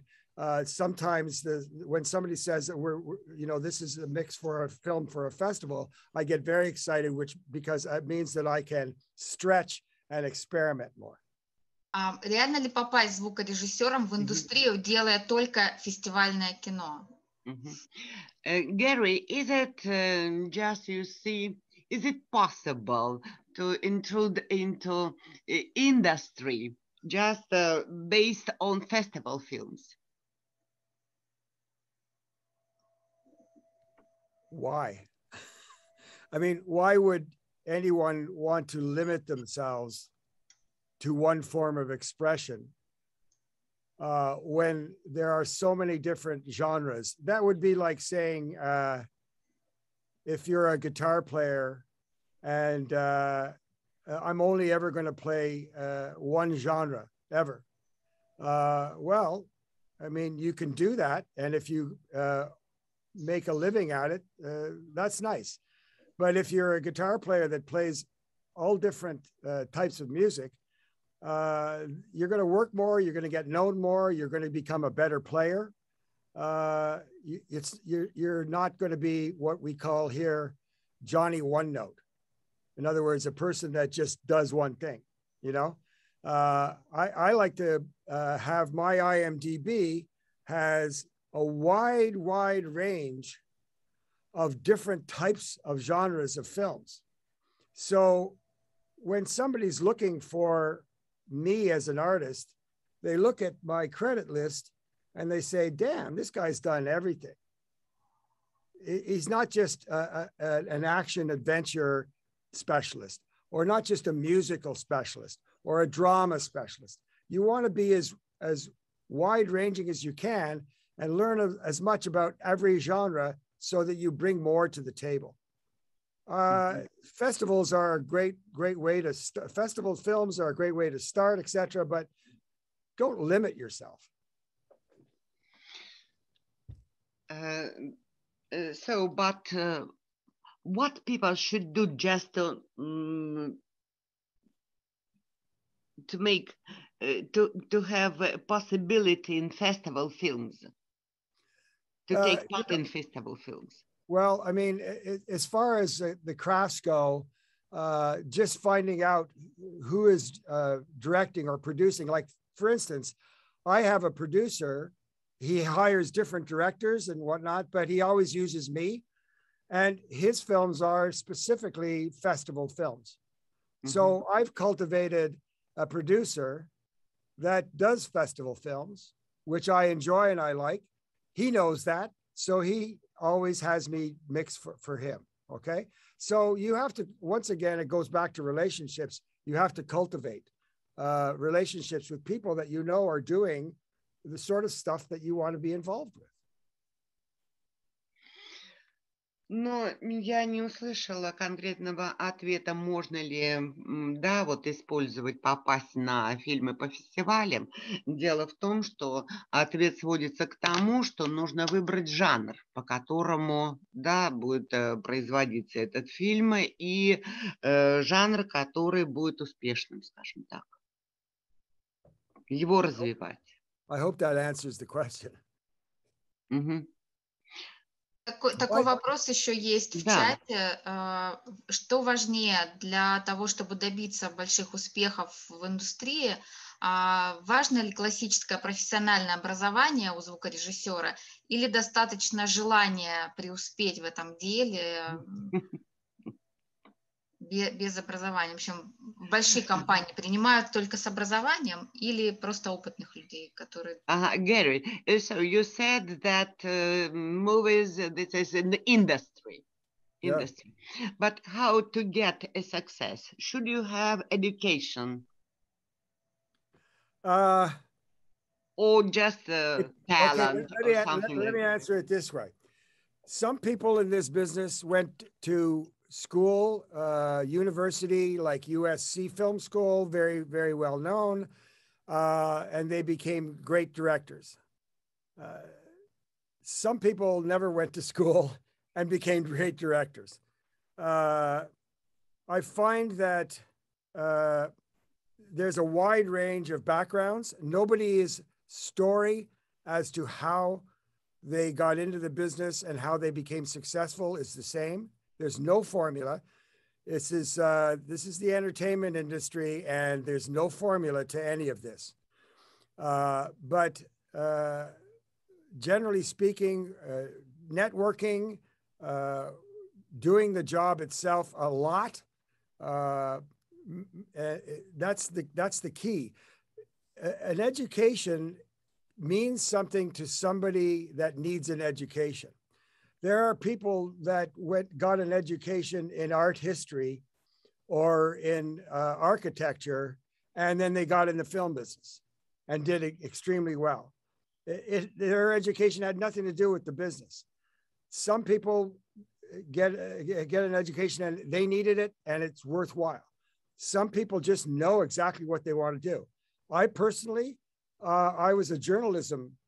S1: sometimes when somebody says that this is a mix for a film for a festival, I get very excited, because it means that I can stretch and experiment more.
S2: Реально ли попасть звукорежиссером в индустрию, делая только фестивальное кино?
S6: Gary, is it just, you see, is it possible to intrude into industry just based on festival films?
S1: Why? I mean, why would anyone want to limit themselves to one form of expression when there are so many different genres? That would be like saying, if you're a guitar player and I'm only ever going to play one genre ever. Well, I mean, you can do that. And if you make a living at it, that's nice. But if you're a guitar player that plays all different types of music, you're going to work more, you're going to get known more, you're going to become a better player. You're not going to be what we call here Johnny One Note. In other words, a person that just does one thing, I like to have my IMDb has a wide range of different types of genres of films. So when somebody's looking for me as an artist, they look at my credit list and they say, damn, this guy's done everything. He's not just an action adventure specialist. or not just a musical specialist or a drama specialist. You want to be as wide-ranging as you can and learn as much about every genre so that you bring more to the table. Festivals are a great way to films are a great way to start, etc. But don't limit yourself.
S6: What people should do just to make to have a possibility in festival films, to take part in festival films?
S1: Well, I mean, as far as the crafts go, just finding out who is directing or producing. Like, for instance, I have a producer. He hires different directors and whatnot, but he always uses me. And his films are specifically festival films. Mm-hmm. So I've cultivated a producer that does festival films, which I enjoy and I like. He knows that. So he always has me mix for him. Okay. So you have to, once again, it goes back to relationships. You have to cultivate relationships with people that you know are doing the sort of stuff that you want to be involved with.
S6: Но я не услышала конкретного ответа, можно ли, да, вот использовать, попасть на фильмы по фестивалям. Дело в том, что ответ сводится к тому, что нужно выбрать жанр, по которому, да, будет производиться этот фильм, и жанр, который будет успешным, скажем так. Его развивать.
S1: I hope that answers the question.
S6: Mm-hmm.
S2: Такой вопрос еще есть в чате. Что важнее для того, чтобы добиться больших успехов в индустрии? Важно ли классическое профессиональное образование у звукорежиссера или достаточно желания преуспеть в этом деле без образования? В общем, большие компании принимают только с образованием или просто опытных людей, которые...
S6: Gary, so you said that movies, this is an industry.
S1: Yeah.
S6: But how to get a success? Should you have education? Or just talent or something
S1: let me answer it this way. Some people in this business went to school, university, like USC Film School, very, very well known, and they became great directors. Some people never went to school and became great directors. I find that there's a wide range of backgrounds. Nobody's story as to how they got into the business and how they became successful is the same. There's no formula. This is the entertainment industry, and there's no formula to any of this. But generally speaking, networking, doing the job itself a lot, that's the key. An education means something to somebody that needs an education. There are people that got an education in art history or in architecture, and then they got in the film business and did it extremely well. Their education had nothing to do with the business. Some people get an education and they needed it and it's worthwhile. Some people just know exactly what they want to do. I personally, I was a journalism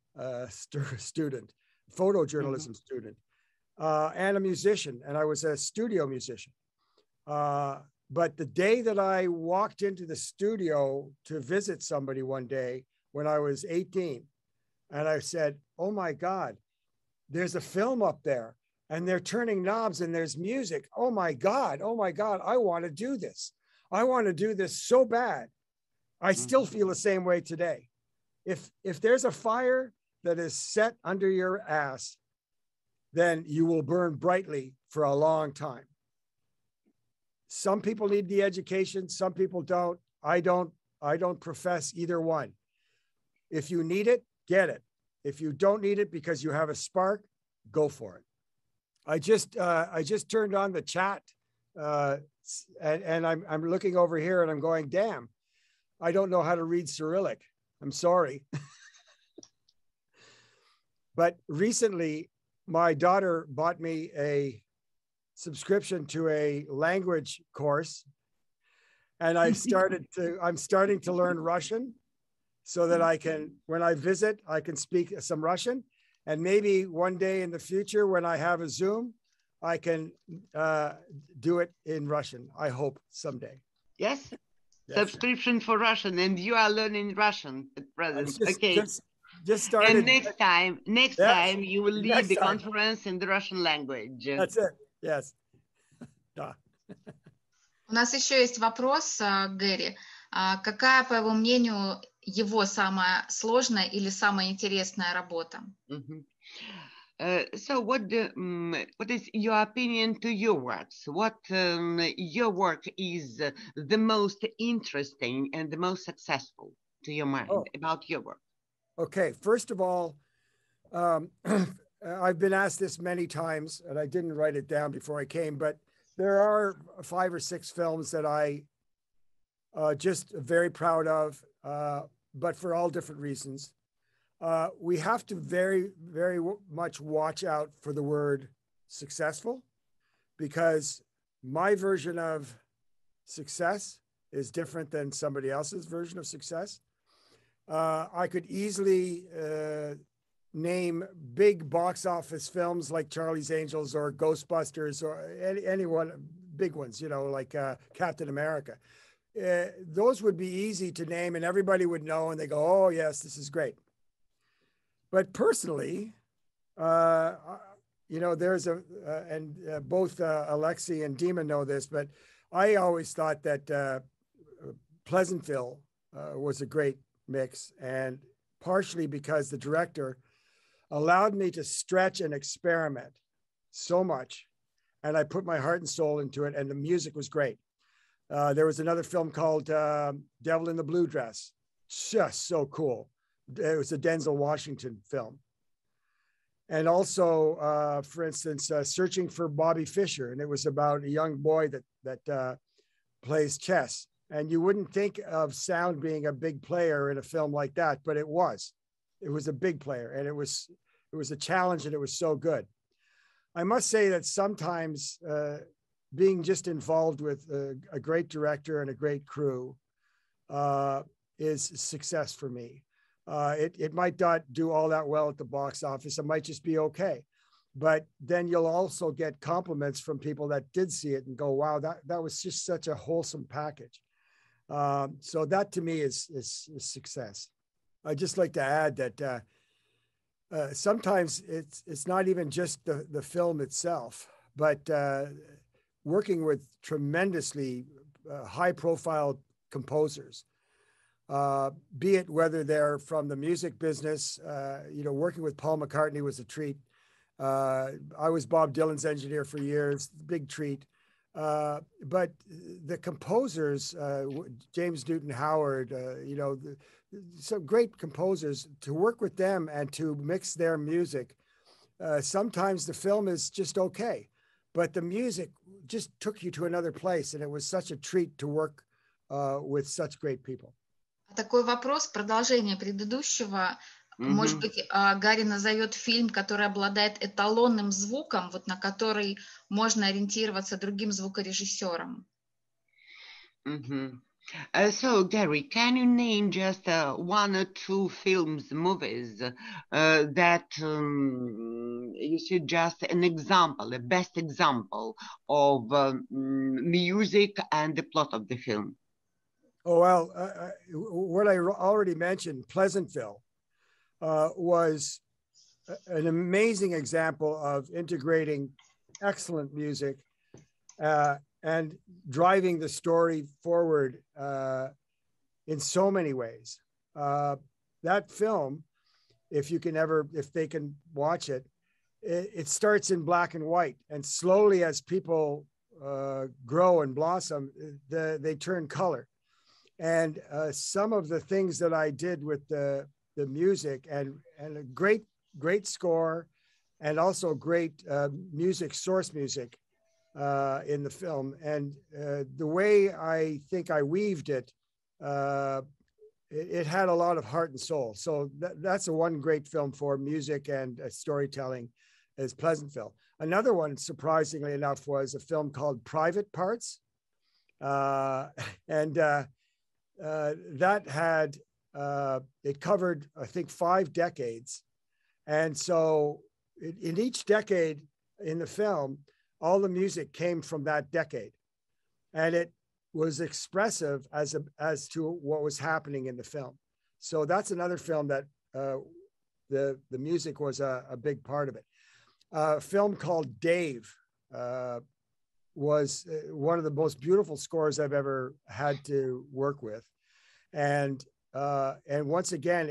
S1: student, photojournalism student. And a musician, and I was a studio musician. But the day that I walked into the studio to visit somebody one day when I was 18, and I said, oh my God, there's a film up there and they're turning knobs and there's music. Oh my God, I want to do this. I want to do this so bad. I still feel the same way today. If there's a fire that is set under your ass, then you will burn brightly for a long time. Some people need the education, some people don't. I don't profess either one. If you need it, get it. If you don't need it because you have a spark, go for it. I just turned on the chat and I'm looking over here and I'm going, damn, I don't know how to read Cyrillic. I'm sorry. But recently, my daughter bought me a subscription to a language course, and I'm starting to learn Russian so that I can, when I visit, I can speak some Russian. And maybe one day in the future, when I have a Zoom, I can do it in Russian. I hope someday.
S6: Yes. Subscription for Russian, and you are learning Russian at present.
S1: Just started.
S6: And next time you will lead the conference in the Russian language.
S1: That's it. Yes.
S2: У нас еще есть вопрос, Гэри. Какая, по его мнению, его самая сложная или самая интересная работа?
S6: So what is your opinion to your works? What your work is the most interesting and the most successful to your mind about your work?
S1: Okay, first of all, I've been asked this many times, and I didn't write it down before I came, but there are 5 or 6 films that I just very proud of, but for all different reasons. We have to very, very much watch out for the word successful, because my version of success is different than somebody else's version of success. I could easily name big box office films like Charlie's Angels or Ghostbusters or any one, big ones, you know, like Captain America. Those would be easy to name and everybody would know and they go, oh yes, this is great. But personally, you know, there's both Alexei and Dima know this, but I always thought that Pleasantville was a great mix, and partially because the director allowed me to stretch and experiment so much, and I put my heart and soul into it, and the music was great. There was another film called Devil in the Blue Dress, just so cool. It was a Denzel Washington film. And also, for instance, Searching for Bobby Fischer, and it was about a young boy that plays chess. And you wouldn't think of sound being a big player in a film like that, but it was. It was a big player, and it was a challenge, and it was so good. I must say that sometimes being just involved with a great director and a great crew is success for me. It might not do all that well at the box office. It might just be okay. But then you'll also get compliments from people that did see it and go, wow, that was just such a wholesome package. So that to me is success. I'd just like to add that sometimes it's not even just the film itself, but working with tremendously high-profile composers, be it whether they're from the music business, you know, working with Paul McCartney was a treat. I was Bob Dylan's engineer for years, big treat. But the composers, James Newton Howard, you know, some great composers, to work with them and to mix their music. Sometimes the film is just okay, but the music just took you to another place, and it was such a treat to work with such great people.
S2: Такой вопрос, продолжение предыдущего. Может быть, Гарри назовет фильм, который обладает эталонным звуком, вот на который можно ориентироваться другим звукорежиссерам.
S6: So, Gary, can you name just 1 or 2 films, movies that you see just an example, a best example of music and the plot of the film?
S1: Oh, well, what I already mentioned, Pleasantville, was an amazing example of integrating excellent music and driving the story forward in so many ways. That film, if they can watch it, it starts in black and white, and slowly as people grow and blossom, they turn color. And some of the things that I did with the music and a great score, and also great music, source music, in the film. And the way I think I weaved it, it had a lot of heart and soul. So that's a one great film for music and storytelling is Pleasantville. Another one, surprisingly enough, was a film called Private Parts. That had, it covered, I think, 5 decades. And so in each decade in the film, all the music came from that decade. And it was expressive as to what was happening in the film. So that's another film that the music was a big part of it. A film called Dave was one of the most beautiful scores I've ever had to work with. And once again,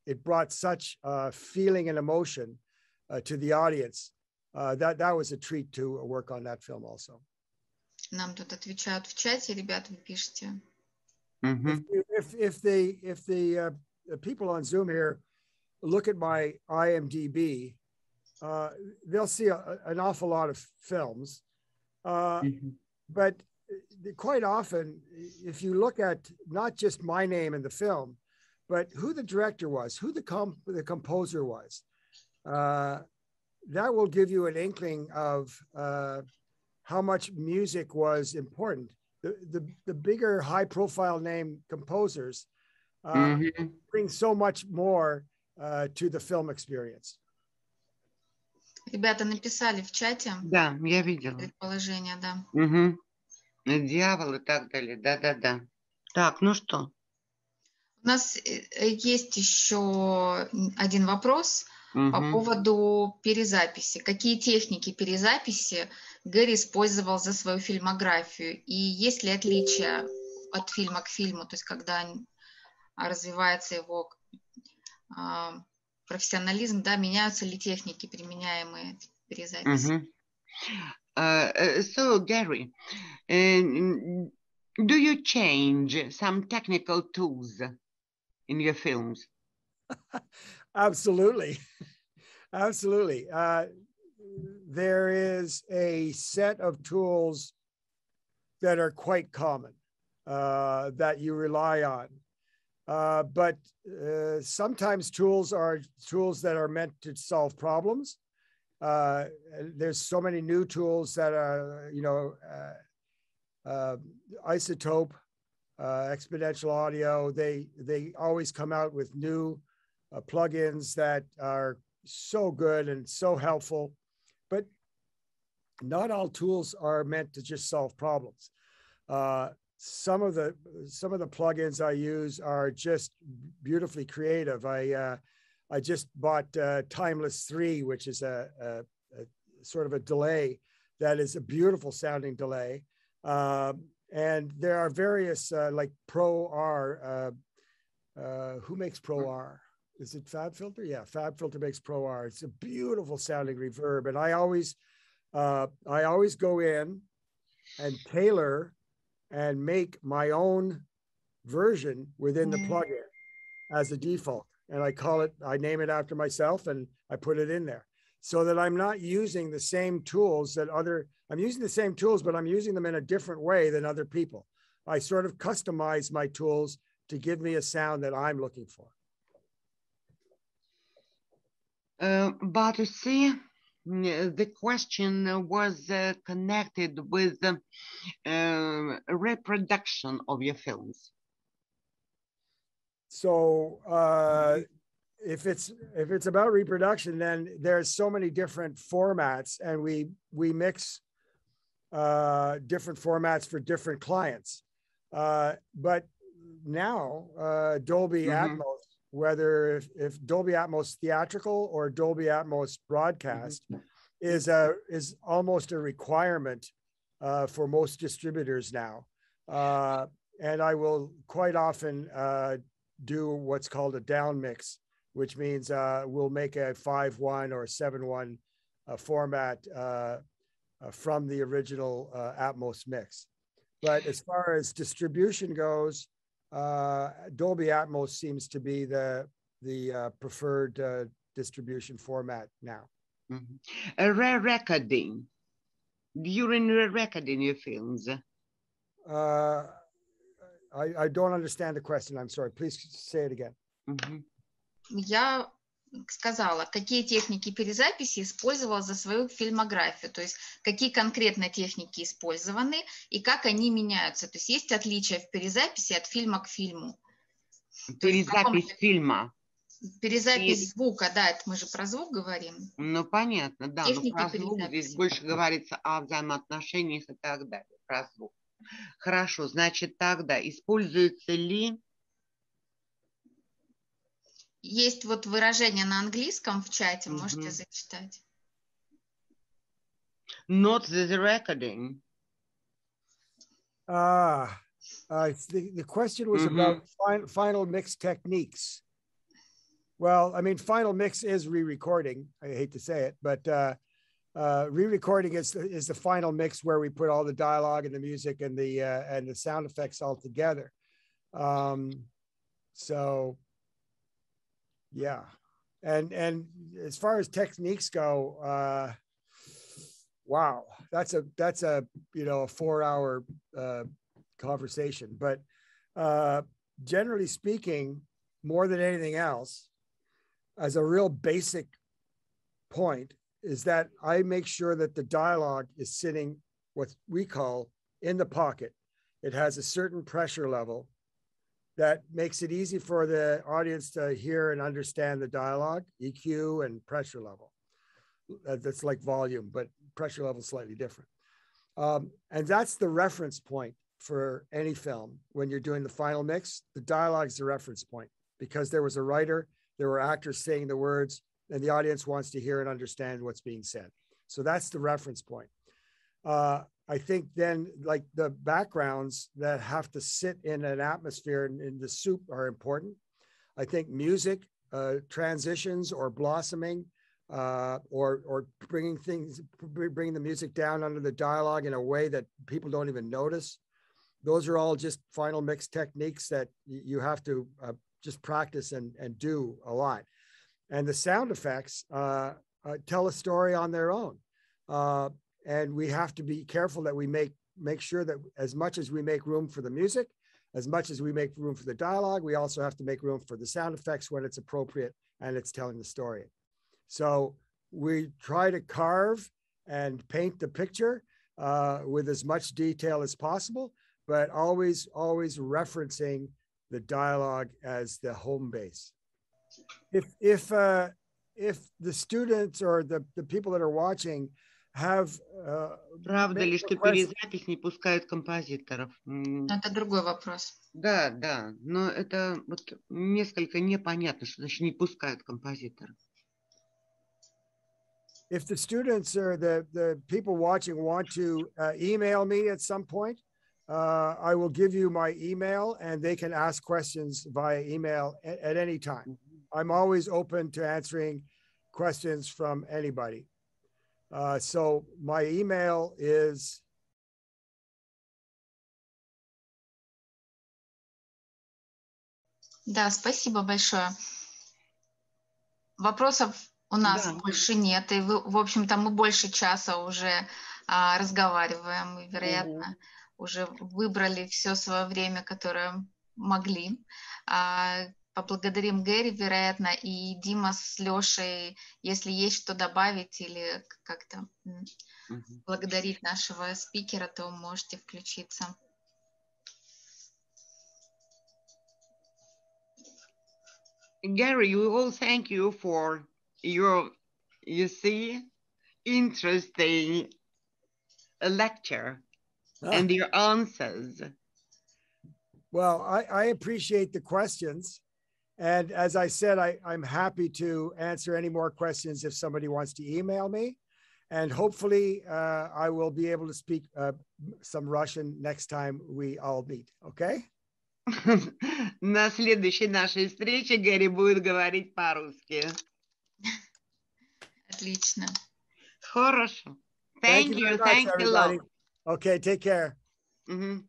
S1: it brought such feeling and emotion to the audience. That was a treat to work on that film also.
S2: Нам тут отвечают в чате, ребят, вы пишете.
S1: If the people on Zoom here look at my IMDb, they'll see an awful lot of films. But quite often, if you look at not just my name in the film, but who the director was, who the composer was, that will give you an inkling of how much music was important. The bigger high-profile name composers bring so much more to the film experience.
S2: Ребята написали в чате.
S6: Да, я видела.
S2: Предположение, да.
S6: Дьявол и так далее. Да. Так, ну что?
S2: У нас есть еще один вопрос по поводу перезаписи. Какие техники перезаписи Гэри использовал за свою фильмографию? И есть ли отличия от фильма к фильму? То есть когда развивается его профессионализм, да, меняются ли техники, применяемые в перезаписи?
S6: So, Gary, do you change some technical tools in your films?
S1: Absolutely. Absolutely. There is a set of tools that are quite common that you rely on. But sometimes tools are tools that are meant to solve problems. There's so many new tools that are, isotope, exponential audio. They always come out with new plugins that are so good and so helpful. But not all tools are meant to just solve problems. Some of the plugins I use are just beautifully creative. I just bought Timeless 3, which is a sort of a delay that is a beautiful sounding delay. And there are various like Pro R. Who makes Pro R? Is it FabFilter? Yeah, FabFilter makes Pro R. It's a beautiful sounding reverb, and I always go in and tailor and make my own version within the plugin as a default. And I name it after myself, and I put it in there so that I'm not using the same tools I'm using the same tools, but I'm using them in a different way than other people. I sort of customize my tools to give me a sound that I'm looking for.
S6: But you see, the question was connected with reproduction of your films.
S1: So if it's about reproduction, then there's so many different formats, and we mix different formats for different clients. But now Dolby Atmos, whether if Dolby Atmos theatrical or Dolby Atmos broadcast, is almost a requirement for most distributors now. And I will quite often do what's called a down mix, which means we'll make a 5.1 or 7.1 format from the original Atmos mix. But as far as distribution goes, Dolby Atmos seems to be the preferred distribution format now.
S6: Re-recording. during recording your films?
S1: I don't understand the question. I'm sorry. Please say it again.
S2: Я сказала, какие техники перезаписи использовала за свою фильмографию, то есть какие конкретно техники использованы и как они меняются. То есть отличия в перезаписи от фильма к фильму.
S6: Перезапись фильма.
S2: Перезапись звука, да, это мы же про звук говорим.
S6: Ну, понятно, да, но про звук
S2: перезаписи.
S6: здесь больше говорится о взаимоотношениях и так далее, про звук. Хорошо, значит, тогда используется ли...
S2: Есть вот выражение на английском в чате, можете зачитать.
S6: Not the recording.
S1: The question was about final mix techniques. Well, I mean, final mix is re-recording. I hate to say it, but re-recording is the final mix where we put all the dialogue and the music and the sound effects all together. So, yeah, and as far as techniques go, wow, that's a 4-hour conversation. But generally speaking, more than anything else, as a real basic point, is that I make sure that the dialogue is sitting what we call in the pocket. It has a certain pressure level that makes it easy for the audience to hear and understand the dialogue, EQ and pressure level. That's like volume, but pressure level is slightly different. And that's the reference point for any film. When you're doing the final mix, the dialogue is the reference point because there was a writer, there were actors saying the words, and the audience wants to hear and understand what's being said. So that's the reference point. I think then like the backgrounds that have to sit in an atmosphere in the soup are important. I think music, transitions or blossoming, or bringing the music down under the dialogue in a way that people don't even notice. Those are all just final mix techniques that you have to just practice and do a lot. And the sound effects tell a story on their own. And we have to be careful that we make sure that as much as we make room for the music, as much as we make room for the dialogue, we also have to make room for the sound effects when it's appropriate and it's telling the story. So we try to carve and paint the picture with as much detail as possible, but always referencing the dialogue as the home base. If the students or the people that are watching have
S6: Правда ли, что перезапись не пускают композиторов?
S2: Это другой вопрос.
S6: Да, но это вот несколько непонятно, что значит не пускают композиторов.
S1: If the students or the people watching want to email me at some point, I will give you my email and they can ask questions via email at any time. I'm always open to answering questions from anybody. So my email is
S2: Да, спасибо большое. Вопросов у нас больше нет, и в общем-то мы больше часа уже разговариваем, и, вероятно, уже выбрали все свое время, которое могли. Поблагодарим Гери, вероятно, и Дима с Лешей, если есть что добавить или как-то благодарить нашего спикера, то можете включиться.
S6: Gary, we all thank you for your, interesting lecture and your answers.
S1: Well, I appreciate the questions. And as I said, I'm happy to answer any more questions if somebody wants to email me. And hopefully I will be able to speak some Russian next time we all meet. Okay?
S6: На следующей нашей встрече Гери будет говорить по-русски.
S2: Отлично.
S6: Хорошо. Thank you. Thank you,
S1: everybody. Okay, take care.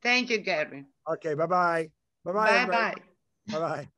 S6: Thank you, Gary.
S1: Okay, bye-bye.
S6: Bye-bye.
S1: Bye-bye.